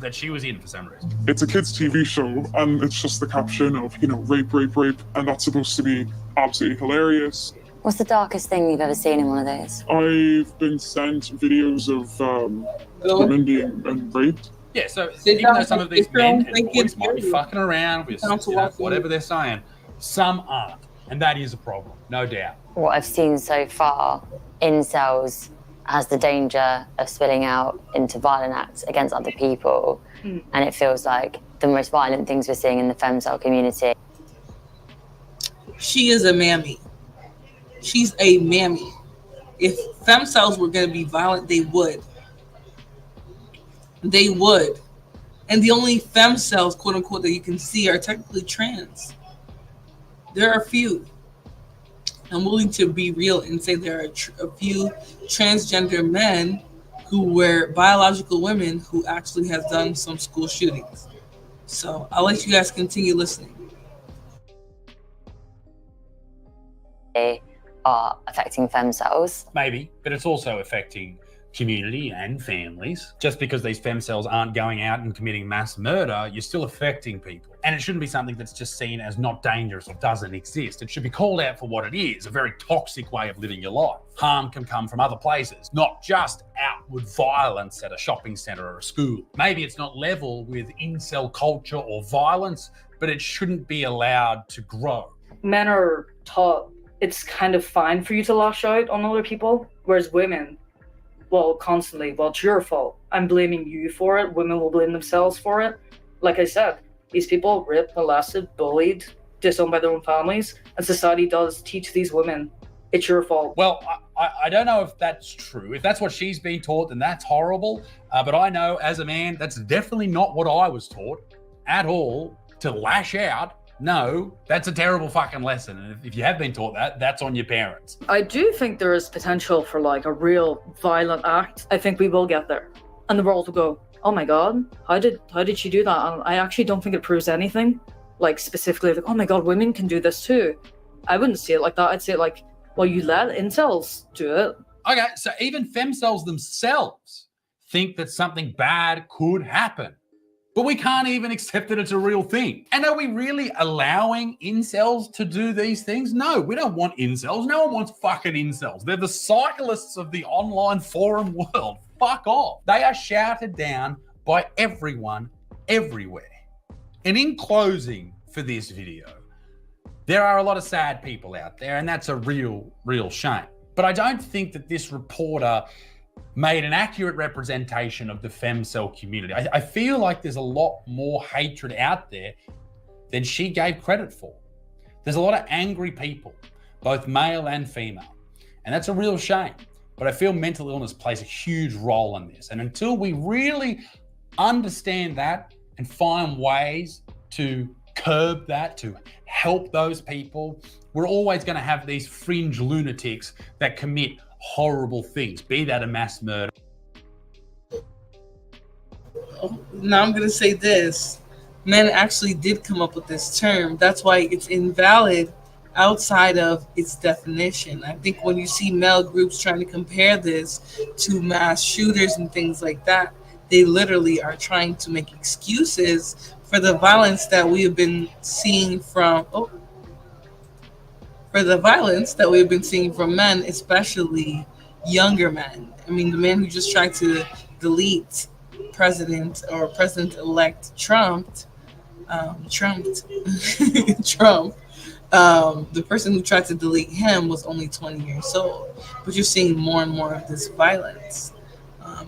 that she was in for some reason. It's a kids' TV show, and it's just the caption of, rape, rape, rape, and that's supposed to be absolutely hilarious. What's the darkest thing you've ever seen in one of those? I've been sent videos of women being raped. Yeah, so even though some of these men and boys might be fucking around with whatever they're saying, some aren't. And that is a problem, no doubt. What I've seen so far, incels has the danger of spilling out into violent acts against other people. And it feels like the most violent things we're seeing in the FEMCEL community. She is a mammy. She's a mammy. If FEMCELs were going to be violent, they would. They would. And the only FEMCELs, quote unquote, that you can see are technically trans. There are a few. I'm willing to be real and say there are a few transgender men who were biological women who actually have done some school shootings. So I'll let you guys continue listening. They are affecting FEMCELs. Maybe, but it's also affecting community and families. Just because these FEMCELs aren't going out and committing mass murder, you're still affecting people. And it shouldn't be something that's just seen as not dangerous or doesn't exist. It should be called out for what it is, a very toxic way of living your life. Harm can come from other places, not just outward violence at a shopping centre or a school. Maybe it's not level with incel culture or violence, but it shouldn't be allowed to grow. Men are taught it's kind of fine for you to lash out on other people, whereas women, well, constantly, well, it's your fault. I'm blaming you for it. Women will blame themselves for it. Like I said, these people ripped, molested, bullied, disowned by their own families, and society does teach these women, it's your fault. Well, I don't know if that's true. If that's what she's being taught, then that's horrible. But I know as a man, that's definitely not what I was taught at all, to lash out. No, that's a terrible fucking lesson. And if you have been taught that, that's on your parents. I do think there is potential for like a real violent act. I think we will get there. And the world will go, oh my god, how did she do that? And I actually don't think it proves anything. Like specifically, like, oh my god, women can do this too. I wouldn't see it like that. I'd say like, well, you let incels do it. Okay, so even FEMCELs themselves think that something bad could happen. But we can't even accept that it's a real thing. And are we really allowing incels to do these things? No, we don't want incels. No one wants fucking incels. They're the cyclists of the online forum world. Fuck off. They are shouted down by everyone, everywhere. And in closing for this video, there are a lot of sad people out there, and that's a real shame. But I don't think that this reporter made an accurate representation of the FEMCEL community. I feel like there's a lot more hatred out there than she gave credit for. There's a lot of angry people, both male and female, and that's a real shame. But I feel mental illness plays a huge role in this. And until we really understand that and find ways to curb that, to help those people, we're always going to have these fringe lunatics that commit horrible things, be that a mass murder. Now I'm going to say this. Men actually did come up with this term. That's why it's invalid outside of its definition. I think when you see male groups trying to compare this to mass shooters and things like that, they literally are trying to make excuses for the violence that we have been seeing from men, especially younger men. I mean, the man who just tried to delete President-elect Trump, the person who tried to delete him was only 20 years old. But you're seeing more and more of this violence.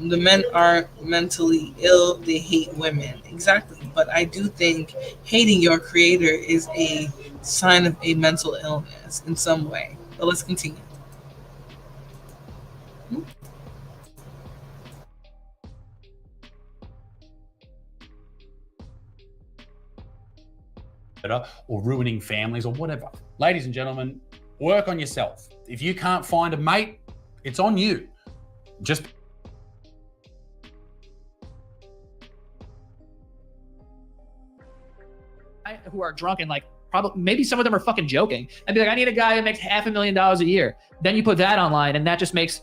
The men are mentally ill. They hate women. Exactly. But I do think hating your creator is a sign of a mental illness in some way. But let's continue. Or ruining families or whatever. Ladies and gentlemen, work on yourself. If you can't find a mate, it's on you. Just who are drunk and like probably maybe some of them are fucking joking and be like, I need a guy who makes $500,000 a year. Then you put that online and that just makes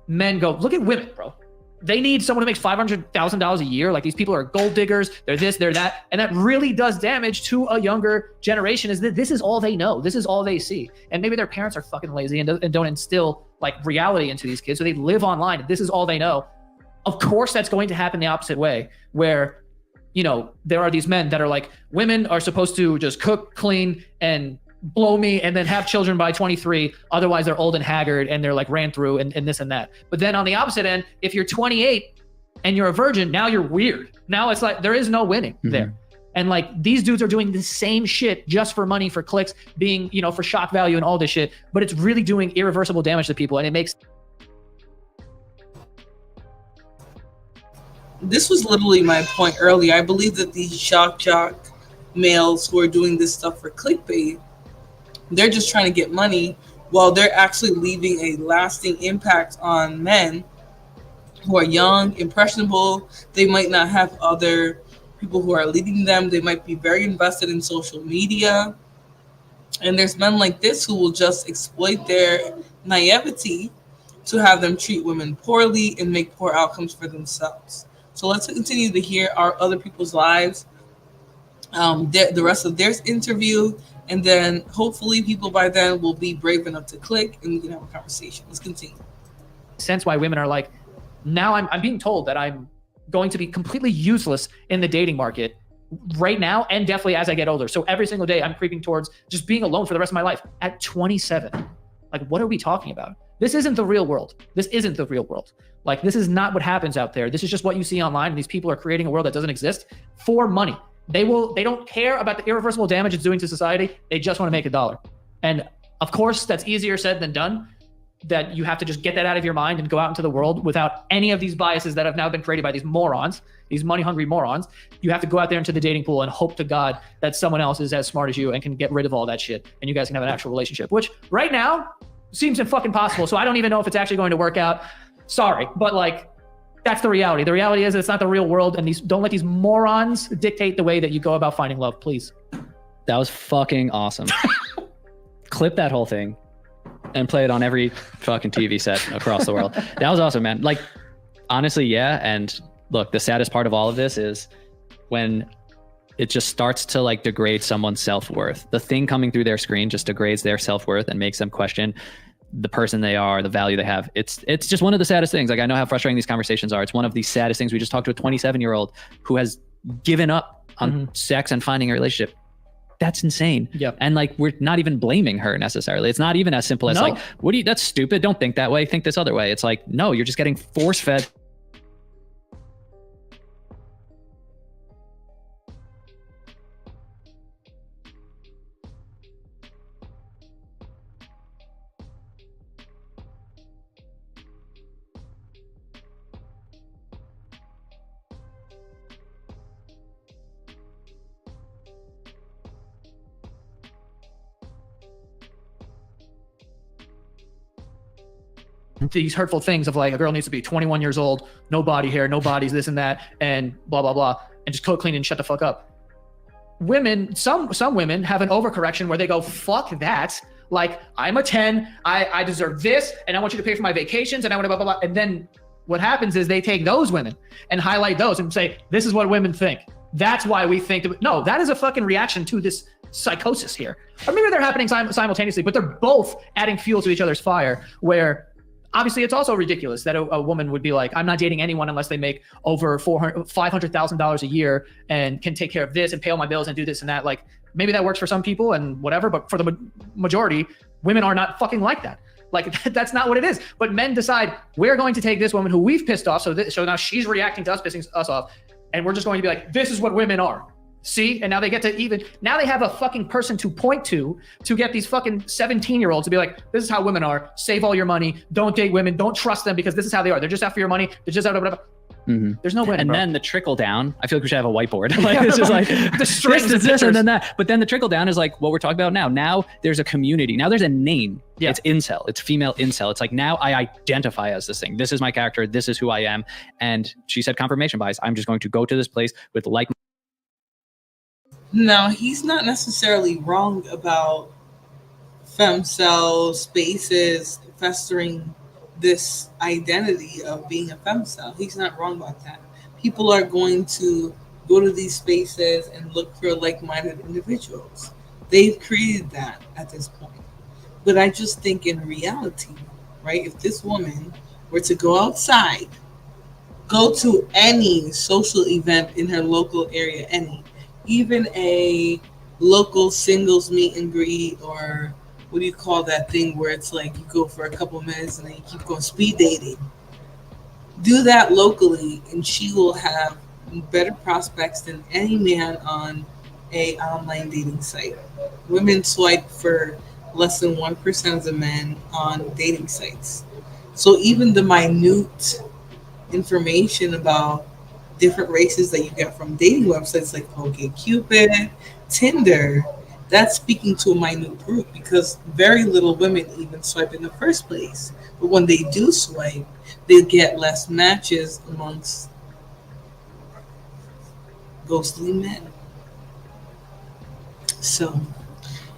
men go, look at women, bro. They need someone who makes $500,000 a year. Like these people are gold diggers. They're this, they're that. And that really does damage to a younger generation is that this is all they know. This is all they see. And maybe their parents are fucking lazy and don't instill like reality into these kids. So they live online. This is all they know. Of course, that's going to happen the opposite way where, you know, there are these men that are like, women are supposed to just cook, clean, and blow me and then have children by 23. Otherwise, they're old and haggard and they're like ran through and this and that. But then on the opposite end, if you're 28 and you're a virgin, now you're weird. Now it's like there is no winning there. And like these dudes are doing the same shit just for money, for clicks, being, you know, for shock value and all this shit. But it's really doing irreversible damage to people. And it makes. This was literally my point earlier. I believe that these shock jock males who are doing this stuff for clickbait, they're just trying to get money while they're actually leaving a lasting impact on men who are young, impressionable. They might not have other people who are leading them. They might be very invested in social media. And there's men like this who will just exploit their naivety to have them treat women poorly and make poor outcomes for themselves. So let's continue to hear our other people's lives, the rest of their interview, and then hopefully people by then will be brave enough to click and we can have a conversation. Let's continue. Sense why women are like, now I'm being told that I'm going to be completely useless in the dating market right now and definitely as I get older. So every single day I'm creeping towards just being alone for the rest of my life at 27. Like, what are we talking about? This isn't the real world. This isn't the real world. Like, this is not what happens out there. This is just what you see online. And these people are creating a world that doesn't exist for money. They don't care about the irreversible damage it's doing to society. They just want to make $1. And of course, that's easier said than done, that you have to just get that out of your mind and go out into the world without any of these biases that have now been created by these morons, these money-hungry morons. You have to go out there into the dating pool and hope to God that someone else is as smart as you and can get rid of all that shit. And you guys can have an actual relationship, which right now seems fucking impossible. So I don't even know if it's actually going to work out. Sorry, but like, That's the reality. The reality is it's not the real world, and don't let these morons dictate the way that you go about finding love, please. That was fucking awesome. Clip that whole thing and play it on every fucking TV set across the world. That was awesome, man. Like, honestly, yeah. And look, the saddest part of all of this is when it just starts to like degrade someone's self-worth. The thing coming through their screen just degrades their self-worth and makes them question the person they are, the value they have. It's just one of the saddest things. Like, I know how frustrating these conversations are. It's one of the saddest things. We just talked to a 27-year-old who has given up on sex and finding a relationship. That's insane. Yep. And like, we're not even blaming her necessarily. It's not even as simple as like, that's stupid. Don't think that way. Think this other way. It's like, no, you're just getting force fed. These hurtful things of like, a girl needs to be 21 years old, no body hair, no bodies, this and that, and blah, blah, blah, and just cook, clean, and shut the fuck up. Women, some women have an overcorrection where they go, fuck that. Like, I'm a 10, I deserve this, and I want you to pay for my vacations, and I want to blah, blah, blah. And then what happens is they take those women and highlight those and say, this is what women think. That's why we think that. No, that is a fucking reaction to this psychosis here. Or maybe they're happening simultaneously, but they're both adding fuel to each other's fire, where obviously it's also ridiculous that a woman would be like, I'm not dating anyone unless they make over $500,000 a year and can take care of this and pay all my bills and do this and that. Like, maybe that works for some people and whatever, but for the majority, women are not fucking like that. Like, that's not what it is. But men decide, we're going to take this woman who we've pissed off, so now she's reacting to us, pissing us off, and we're just going to be like, this is what women are. See? And now they get to now they have a fucking person to point to get these fucking 17-year-olds to be like, this is how women are. Save all your money. Don't date women. Don't trust them because this is how they are. They're just after your money. They're just out of whatever. There's no winning, and bro. then the trickle down, I feel like we should have a whiteboard. Like, it's just like the strings this and then that. But then the trickle down is like what we're talking about now. Now there's a community. Now there's a name. Yeah. It's incel. It's female incel. It's like, now I identify as this thing. This is my character. This is who I am. And she said confirmation bias. I'm just going to go to this place with like. Now, he's not necessarily wrong about FEMCEL spaces festering this identity of being a FEMCEL. He's not wrong about that. People are going to go to these spaces and look for like-minded individuals. They've created that at this point. But I just think in reality, right, if this woman were to go outside, go to any social event in her local area, even a local singles meet and greet, or what do you call that thing where it's like you go for a couple minutes and then you keep going speed dating. Do that locally and she will have better prospects than any man on a online dating site. Women swipe for less than 1% of the men on dating sites. So even the minute information about different races that you get from dating websites like OkCupid, Tinder, that's speaking to a minute group because very little women even swipe in the first place. But when they do swipe, they get less matches amongst ghostly men. So,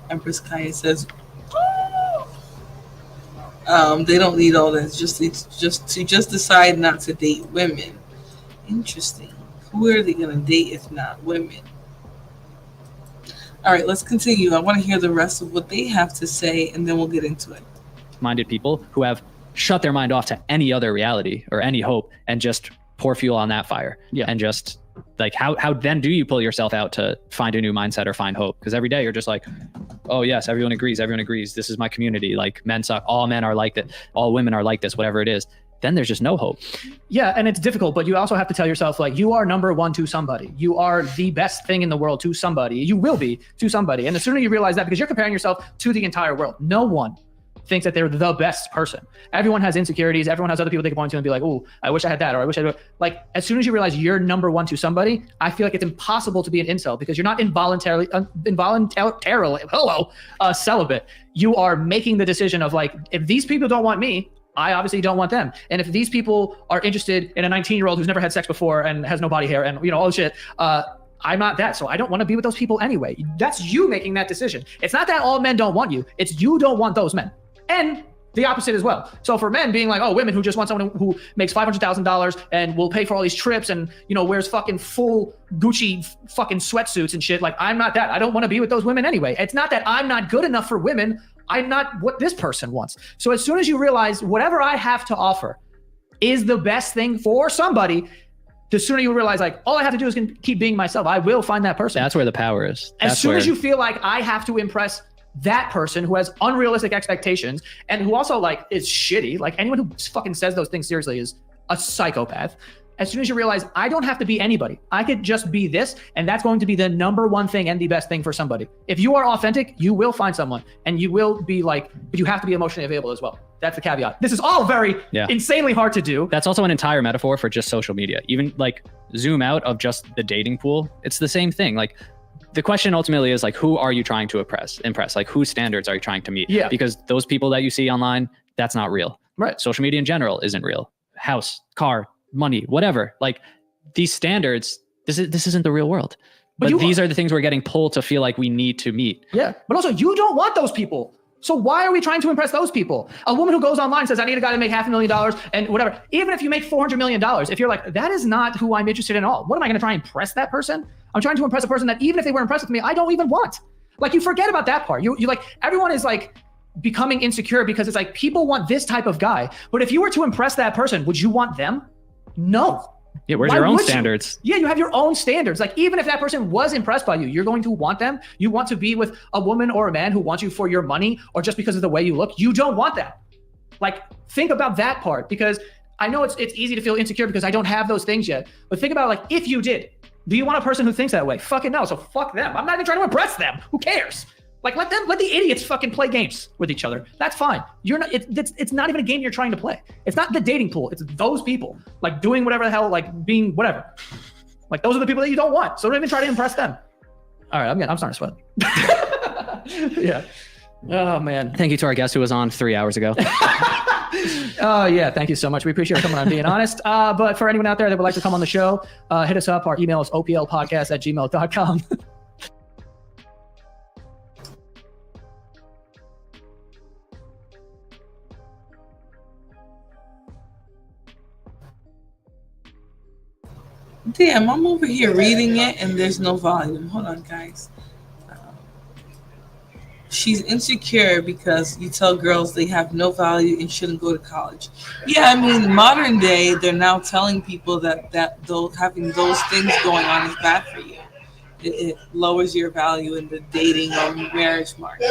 Empress Kaya says, they don't need all that. Just decide not to date women. Interesting. Who are they going to date if not women? All right, let's continue. I want to hear the rest of what they have to say, and then we'll get into it. Minded people who have shut their mind off to any other reality or any hope and just pour fuel on that fire. Yeah. And just like, how then do you pull yourself out to find a new mindset or find hope? Because every day you're just like, oh yes, everyone agrees. This is my community. Like, men suck. All men are like that. All women are like this, whatever it is. Then there's just no hope. Yeah, and it's difficult, but you also have to tell yourself, like, you are number one to somebody. You are the best thing in the world to somebody. You will be to somebody. And the sooner you realize that, because you're comparing yourself to the entire world. No one thinks that they're the best person. Everyone has insecurities. Everyone has other people they can point to and be like, oh, I wish I had that, or I wish I had. Like, as soon as you realize you're number one to somebody, I feel like it's impossible to be an incel because you're not involuntarily celibate. You are making the decision of like, if these people don't want me, I obviously don't want them. And if these people are interested in a 19-year-old who's never had sex before and has no body hair and, you know, all this shit, I'm not that. So I don't want to be with those people anyway. That's you making that decision. It's not that all men don't want you. It's you don't want those men. And the opposite as well. So for men being like, oh, women who just want someone who makes $500,000 and will pay for all these trips and, you know, wears fucking full Gucci fucking sweatsuits and shit. Like, I'm not that. I don't want to be with those women anyway. It's not that I'm not good enough for women. I'm not what this person wants. So as soon as you realize whatever I have to offer is the best thing for somebody, the sooner you realize, like, all I have to do is keep being myself. I will find that person. That's where the power is. As soon as you feel like I have to impress that person who has unrealistic expectations and who also like is shitty, like anyone who fucking says those things seriously is a psychopath. As soon as you realize I don't have to be anybody, I could just be this, and that's going to be the number one thing and the best thing for somebody. If you are authentic, you will find someone, and you will be like, but you have to be emotionally available as well. That's the caveat. This is all very insanely hard to do. That's also an entire metaphor for just social media. Even like zoom out of just the dating pool, it's the same thing. Like, the question ultimately is like, who are you trying to impress? Like, whose standards are you trying to meet? Yeah. Because those people that you see online, that's not real. Right. Social media in general isn't real. House, car, money, whatever. Like, these standards, this isn't the real world. But these are the things we're getting pulled to feel like we need to meet. Yeah. But also, you don't want those people. So why are we trying to impress those people? A woman who goes online and says, I need a guy to make $500,000 and whatever. Even if you make $400 million, if you're like, that is not who I'm interested in at all. What am I going to try and impress that person? I'm trying to impress a person that even if they were impressed with me, I don't even want. Like, you forget about that part. You like, everyone is like becoming insecure because it's like, people want this type of guy. But if you were to impress that person, would you want them? No. Yeah, where's your own standards? Yeah, you have your own standards. Like, even if that person was impressed by you, you're going to want them. You want to be with a woman or a man who wants you for your money or just because of the way you look. You don't want that. Like, think about that part, because I know it's easy to feel insecure because I don't have those things yet. But think about, like, if you did, do you want a person who thinks that way? Fucking no. So fuck them. I'm not even trying to impress them. Who cares? Like, let the idiots fucking play games with each other. That's fine. You're not. It's not even a game you're trying to play. It's not the dating pool. It's those people, like, doing whatever the hell, like, being whatever. Like, those are the people that you don't want. So don't even try to impress them. All right, I'm starting to sweat. Yeah. Oh man. Thank you to our guest who was on 3 hours ago. Oh yeah, thank you so much. We appreciate you coming on, being honest. But for anyone out there that would like to come on the show, hit us up. Our email is oplpodcast@gmail.com. Damn, I'm over here reading it and there's no volume. Hold on, guys. She's insecure because you tell girls they have no value and shouldn't go to college. Yeah, I mean, modern day, they're now telling people that having those things going on is bad for you. It lowers your value in the dating or marriage market.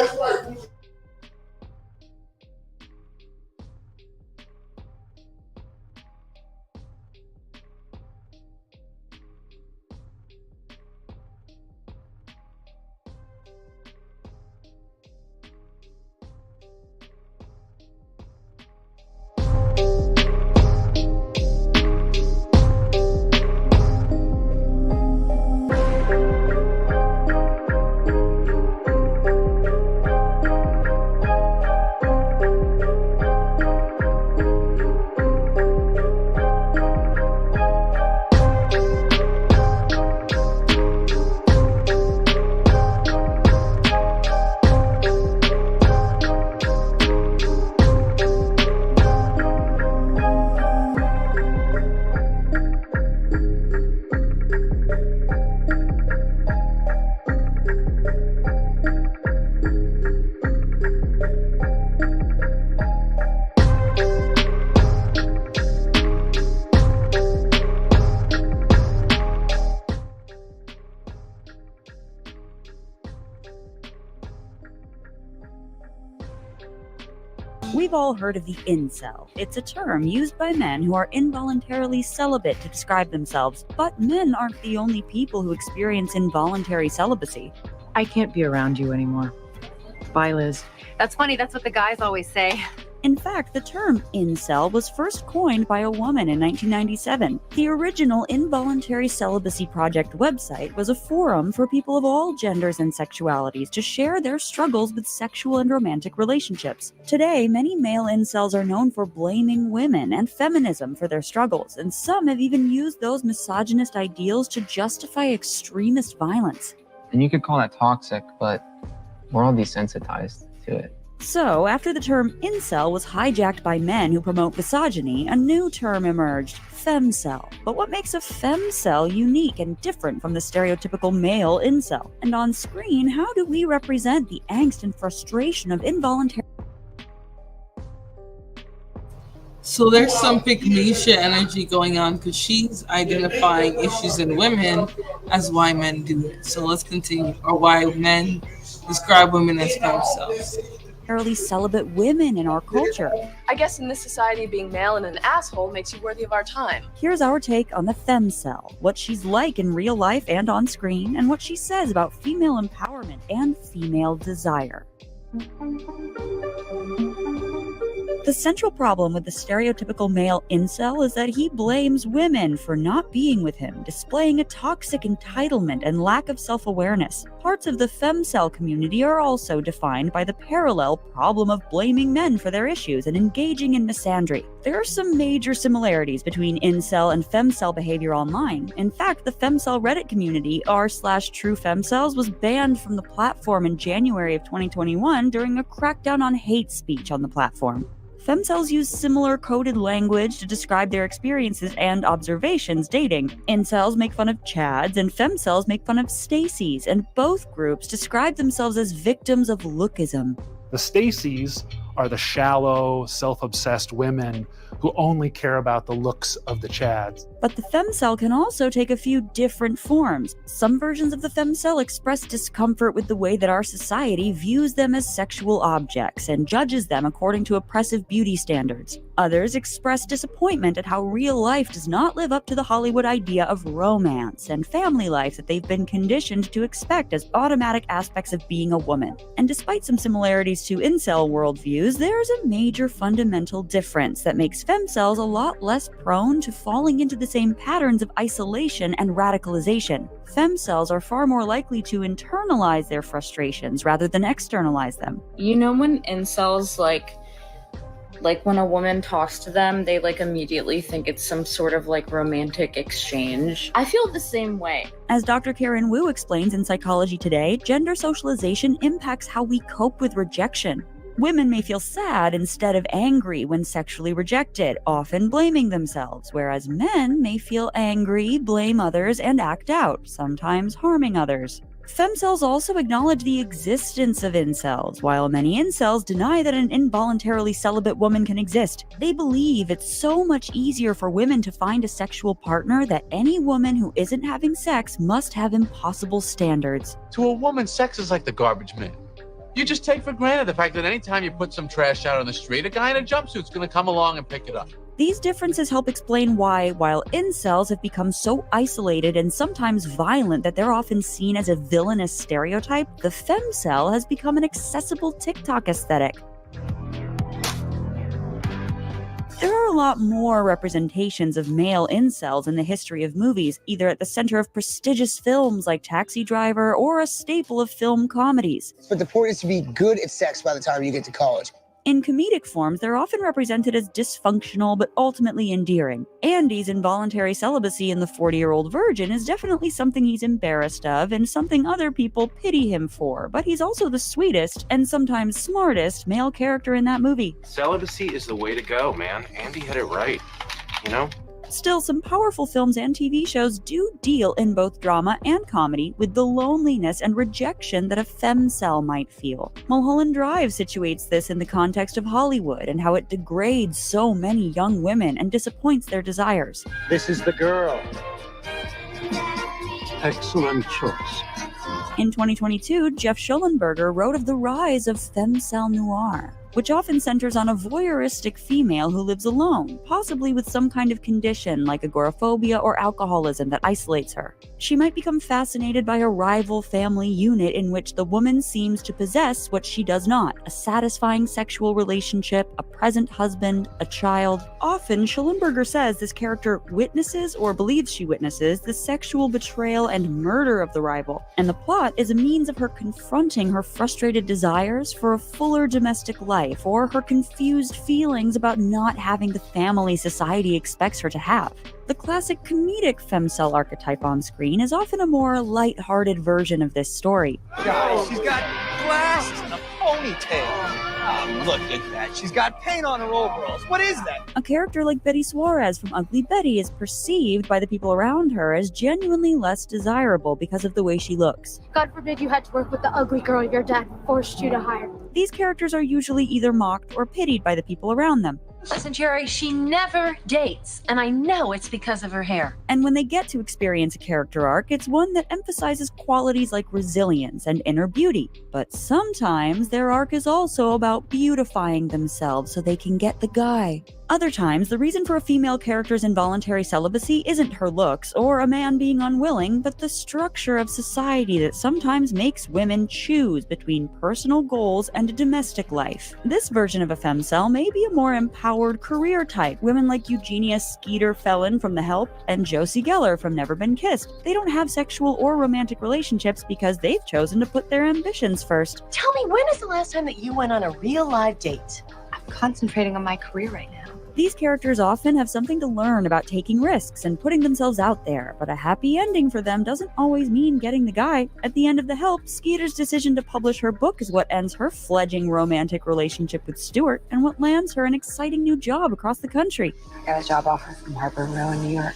We've all heard of the incel. It's a term used by men who are involuntarily celibate to describe themselves, but men aren't the only people who experience involuntary celibacy. I can't be around you anymore. Bye, Liz. That's funny. That's what the guys always say. In fact, the term incel was first coined by a woman in 1997. The original Involuntary Celibacy Project website was a forum for people of all genders and sexualities to share their struggles with sexual and romantic relationships. Today, many male incels are known for blaming women and feminism for their struggles, and some have even used those misogynist ideals to justify extremist violence. And you could call that toxic, but we're all desensitized to it. So, after the term incel was hijacked by men who promote misogyny, a new term emerged, FEMCEL. But what makes a FEMCEL unique and different from the stereotypical male incel? And on screen, how do we represent the angst and frustration of involuntary... So there's some Pygmesia energy going on because she's identifying issues in women as why men do it. So let's continue, or why men describe women as themselves. celibate women in our culture. I guess in this society, being male and an asshole makes you worthy of our time. Here's our take on the FEMCEL, what she's like in real life and on screen, and what she says about female empowerment and female desire. The central problem with the stereotypical male incel is that he blames women for not being with him, displaying a toxic entitlement and lack of self-awareness. Parts of the FEMCEL community are also defined by the parallel problem of blaming men for their issues and engaging in misandry. There are some major similarities between incel and FEMCEL behavior online. In fact, the FEMCEL Reddit community, r/TrueFemcels, was banned from the platform in January of 2021 during a crackdown on hate speech on the platform. FEMCELs use similar coded language to describe their experiences and observations dating. Incels make fun of Chads, and FEMCELs make fun of Stacys, and both groups describe themselves as victims of lookism. The Stacys are the shallow, self-obsessed women who only care about the looks of the Chads. But the FEMCEL can also take a few different forms. Some versions of the FEMCEL express discomfort with the way that our society views them as sexual objects and judges them according to oppressive beauty standards. Others express disappointment at how real life does not live up to the Hollywood idea of romance and family life that they've been conditioned to expect as automatic aspects of being a woman. And despite some similarities to incel worldviews, there's a major fundamental difference that makes FEMCELs a lot less prone to falling into the same patterns of isolation and radicalization. FEMCELs are far more likely to internalize their frustrations rather than externalize them. You know when incels like when a woman talks to them, they immediately think it's some sort of romantic exchange. I feel the same way. As Dr. Karen Wu explains in Psychology Today, gender socialization impacts how we cope with rejection. Women may feel sad instead of angry when sexually rejected, often blaming themselves, whereas men may feel angry, blame others, and act out, sometimes harming others. FEMCELs also acknowledge the existence of incels, while many incels deny that an involuntarily celibate woman can exist. They believe it's so much easier for women to find a sexual partner that any woman who isn't having sex must have impossible standards. To a woman, sex is like the garbage man. You just take for granted the fact that anytime you put some trash out on the street, a guy in a jumpsuit's going to come along and pick it up. These differences help explain why, while incels have become so isolated and sometimes violent that they're often seen as a villainous stereotype, the FEMCEL has become an accessible TikTok aesthetic. There are a lot more representations of male incels in the history of movies, either at the center of prestigious films like Taxi Driver or a staple of film comedies. But the point is to be good at sex by the time you get to college. In comedic forms, they're often represented as dysfunctional but ultimately endearing. Andy's involuntary celibacy in The 40-Year-Old Virgin is definitely something he's embarrassed of and something other people pity him for, but he's also the sweetest and sometimes smartest male character in that movie. Celibacy is the way to go, man. Andy had it right, you know? Still, some powerful films and TV shows do deal in both drama and comedy with the loneliness and rejection that a FEMCEL might feel. Mulholland Drive situates this in the context of Hollywood and how it degrades so many young women and disappoints their desires. This is the girl. Excellent choice. In 2022, Jeff Schollenberger wrote of the rise of FEMCEL noir, which often centers on a voyeuristic female who lives alone, possibly with some kind of condition like agoraphobia or alcoholism that isolates her. She might become fascinated by a rival family unit in which the woman seems to possess what she does not: a satisfying sexual relationship, a present husband, a child. Often, Schellenberger says this character witnesses or believes she witnesses the sexual betrayal and murder of the rival, and the plot is a means of her confronting her frustrated desires for a fuller domestic life or her confused feelings about not having the family society expects her to have. The classic comedic FEMCEL archetype on screen is often a more light-hearted version of this story. Guys, she's got glasses and a ponytail. Oh, look at that. She's got paint on her overalls. What is that? A character like Betty Suarez from Ugly Betty is perceived by the people around her as genuinely less desirable because of the way she looks. God forbid you had to work with the ugly girl your dad forced you to hire. These characters are usually either mocked or pitied by the people around them. Listen, Jerry, she never dates, and I know it's because of her hair. And when they get to experience a character arc, it's one that emphasizes qualities like resilience and inner beauty. But sometimes their arc is also about beautifying themselves so they can get the guy. Other times, the reason for a female character's involuntary celibacy isn't her looks or a man being unwilling, but the structure of society that sometimes makes women choose between personal goals and a domestic life. This version of a FEMCEL may be a more empowered career type. Women like Eugenia Skeeter Felon from The Help and Josie Geller from Never Been Kissed. They don't have sexual or romantic relationships because they've chosen to put their ambitions first. Tell me, when is the last time that you went on a real live date? I'm concentrating on my career right now. These characters often have something to learn about taking risks and putting themselves out there, but a happy ending for them doesn't always mean getting the guy. At the end of The Help, Skeeter's decision to publish her book is what ends her fledgling romantic relationship with Stuart and what lands her an exciting new job across the country. I got a job offer from Harper Row in New York.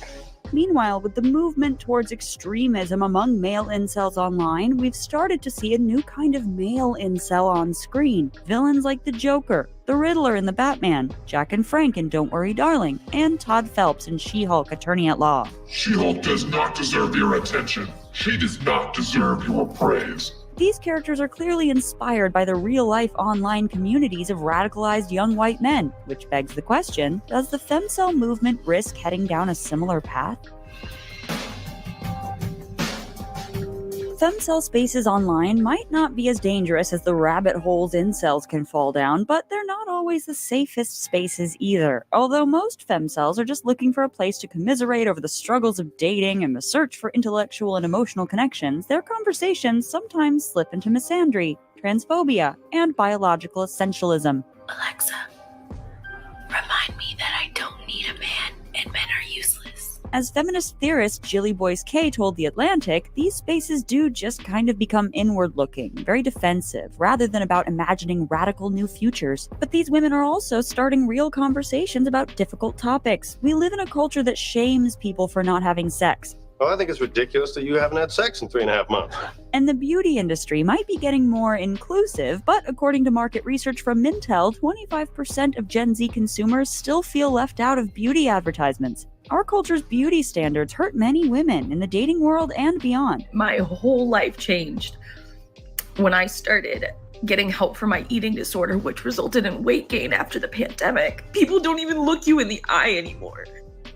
Meanwhile, with the movement towards extremism among male incels online, we've started to see a new kind of male incel on screen. Villains like the Joker, the Riddler in The Batman, Jack and Frank in Don't Worry Darling, and Todd Phelps in She-Hulk Attorney at Law. She-Hulk does not deserve your attention. She does not deserve your praise. These characters are clearly inspired by the real-life online communities of radicalized young white men, which begs the question, does the FEMCEL movement risk heading down a similar path? FEMCEL spaces online might not be as dangerous as the rabbit holes incels can fall down, but they're not always the safest spaces either. Although most FEMCELs are just looking for a place to commiserate over the struggles of dating and the search for intellectual and emotional connections, their conversations sometimes slip into misandry, transphobia, and biological essentialism. Alexa, remind me that I don't need a man and men are useless. As feminist theorist Jilly Boyce Kay told The Atlantic, these spaces do just kind of become inward-looking, very defensive, rather than about imagining radical new futures. But these women are also starting real conversations about difficult topics. We live in a culture that shames people for not having sex. Well, I think it's ridiculous that you haven't had sex in 3.5 months. And the beauty industry might be getting more inclusive, but according to market research from Mintel, 25% of Gen Z consumers still feel left out of beauty advertisements. Our culture's beauty standards hurt many women in the dating world and beyond. My whole life changed when I started getting help for my eating disorder, which resulted in weight gain after the pandemic. People don't even look you in the eye anymore.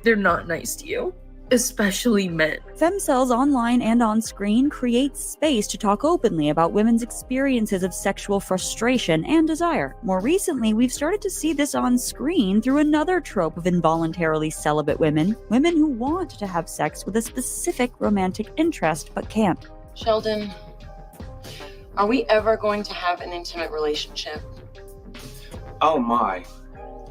They're not nice to you, especially men. FEMCELs online and on screen create space to talk openly about women's experiences of sexual frustration and desire. More recently, we've started to see this on screen through another trope of involuntarily celibate women who want to have sex with a specific romantic interest but can't. Sheldon, are we ever going to have an intimate relationship? Oh my,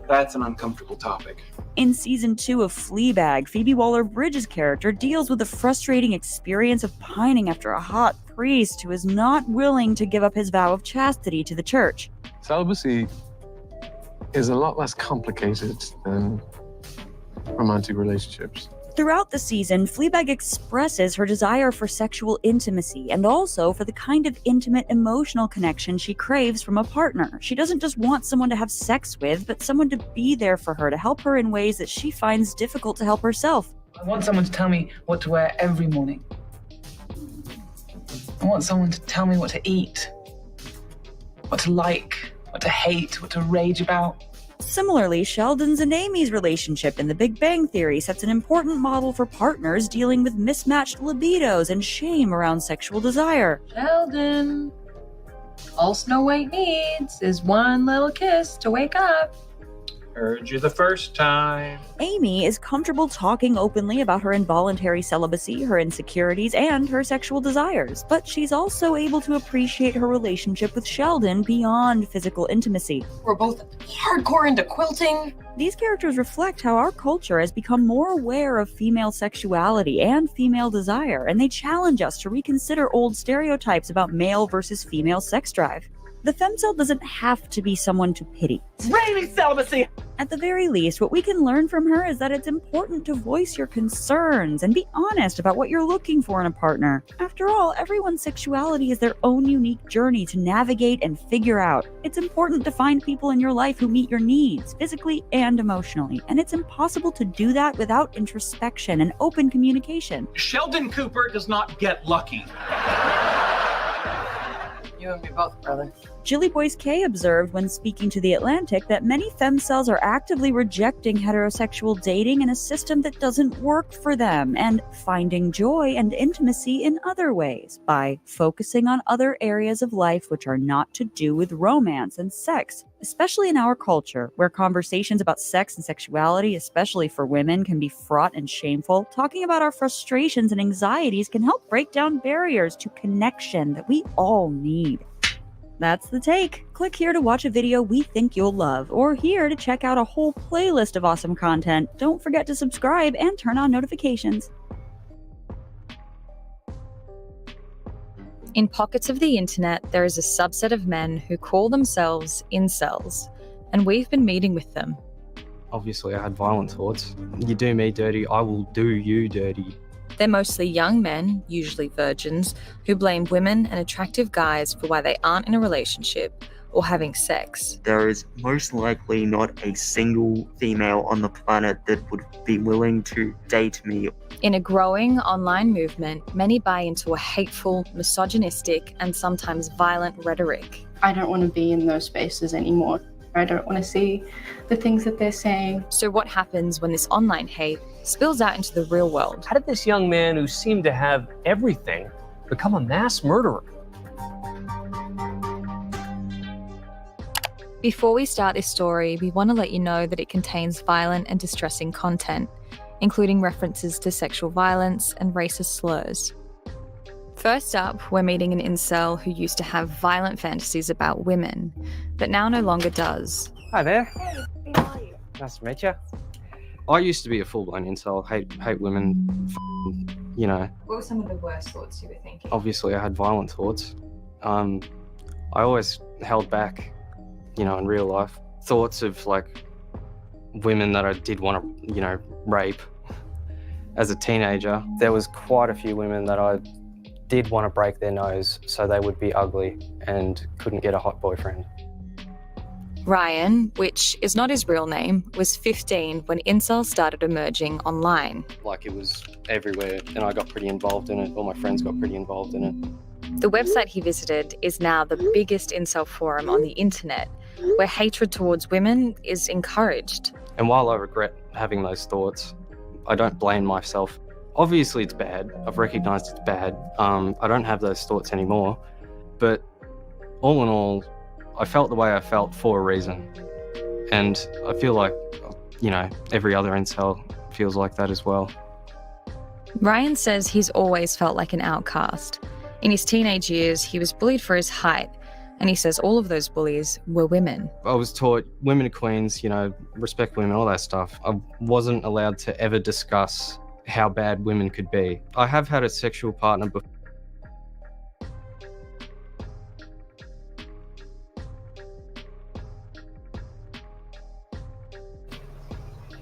that's an uncomfortable topic. In Season 2 of Fleabag, Phoebe Waller-Bridge's character deals with the frustrating experience of pining after a hot priest who is not willing to give up his vow of chastity to the church. Celibacy is a lot less complicated than romantic relationships. Throughout the season, Fleabag expresses her desire for sexual intimacy and also for the kind of intimate emotional connection she craves from a partner. She doesn't just want someone to have sex with, but someone to be there for her, to help her in ways that she finds difficult to help herself. I want someone to tell me what to wear every morning. I want someone to tell me what to eat, what to like, what to hate, what to rage about. Similarly, Sheldon's and Amy's relationship in The Big Bang Theory sets an important model for partners dealing with mismatched libidos and shame around sexual desire. Sheldon, all Snow White needs is one little kiss to wake up. Heard you the first time. Amy is comfortable talking openly about her involuntary celibacy, her insecurities, and her sexual desires, but she's also able to appreciate her relationship with Sheldon beyond physical intimacy. We're both hardcore into quilting. These characters reflect how our culture has become more aware of female sexuality and female desire, and they challenge us to reconsider old stereotypes about male versus female sex drive. The FEMCEL doesn't have to be someone to pity. It's raining celibacy! At the very least, what we can learn from her is that it's important to voice your concerns and be honest about what you're looking for in a partner. After all, everyone's sexuality is their own unique journey to navigate and figure out. It's important to find people in your life who meet your needs, physically and emotionally, and it's impossible to do that without introspection and open communication. Sheldon Cooper does not get lucky. You and me both, brother. Jilly Boyce K observed when speaking to The Atlantic that many femcels are actively rejecting heterosexual dating in a system that doesn't work for them and finding joy and intimacy in other ways by focusing on other areas of life which are not to do with romance and sex. Especially in our culture, where conversations about sex and sexuality, especially for women, can be fraught and shameful, talking about our frustrations and anxieties can help break down barriers to connection that we all need. That's The Take. Click here to watch a video we think you'll love, or here to check out a whole playlist of awesome content. Don't forget to subscribe and turn on notifications. In pockets of the internet, there is a subset of men who call themselves incels, and we've been meeting with them. Obviously, I had violent thoughts. You do me dirty, I will do you dirty. They're mostly young men, usually virgins, who blame women and attractive guys for why they aren't in a relationship or having sex. There is most likely not a single female on the planet that would be willing to date me. In a growing online movement, many buy into a hateful, misogynistic, and sometimes violent rhetoric. I don't want to be in those spaces anymore. I don't want to see the things that they're saying. So what happens when this online hate spills out into the real world? How did this young man who seemed to have everything become a mass murderer? Before we start this story, we want to let you know that it contains violent and distressing content, including references to sexual violence and racist slurs. First up, we're meeting an incel who used to have violent fantasies about women, but now no longer does. Hi there. Hey, how are you? Nice to meet you. I used to be a full-blown incel, hate women, you know. What were some of the worst thoughts you were thinking? Obviously, I had violent thoughts. I always held back, you know, in real life. Thoughts of, like, women that I did want to, you know, rape. As a teenager, there was quite a few women that I did want to break their nose so they would be ugly and couldn't get a hot boyfriend. Ryan, which is not his real name, was 15 when incels started emerging online. Like, it was everywhere, and I got pretty involved in it. All my friends got pretty involved in it. The website he visited is now the biggest incel forum on the internet, where hatred towards women is encouraged. And while I regret having those thoughts, I don't blame myself. Obviously it's bad. I've recognized it's bad. I don't have those thoughts anymore. But all in all, I felt the way I felt for a reason. And I feel like, you know, every other incel feels like that as well. Ryan says he's always felt like an outcast. In his teenage years, he was bullied for his height, and he says all of those bullies were women. I was taught women are queens, you know, respect women, all that stuff. I wasn't allowed to ever discuss how bad women could be. I have had a sexual partner before.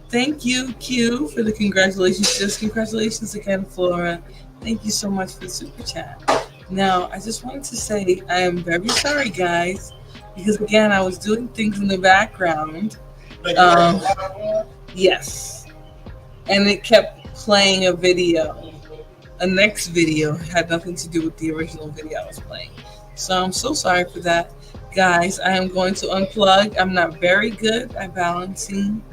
Thank you, Q, for the congratulations. Just congratulations again, Flora. Thank you so much for the super chat. Now, I just wanted to say I am very sorry, guys, because again, I was doing things in the background. Yes. And it kept playing a video. A next video had nothing to do with the original video I was playing. So I'm so sorry for that. Guys, I am going to unplug. I'm not very good at balancing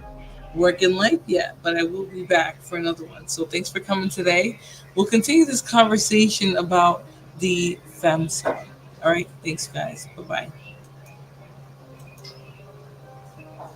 work and life yet, but I will be back for another one. So thanks for coming today. We'll continue this conversation about the FEMCEL. All right. Thanks, guys. Bye-bye.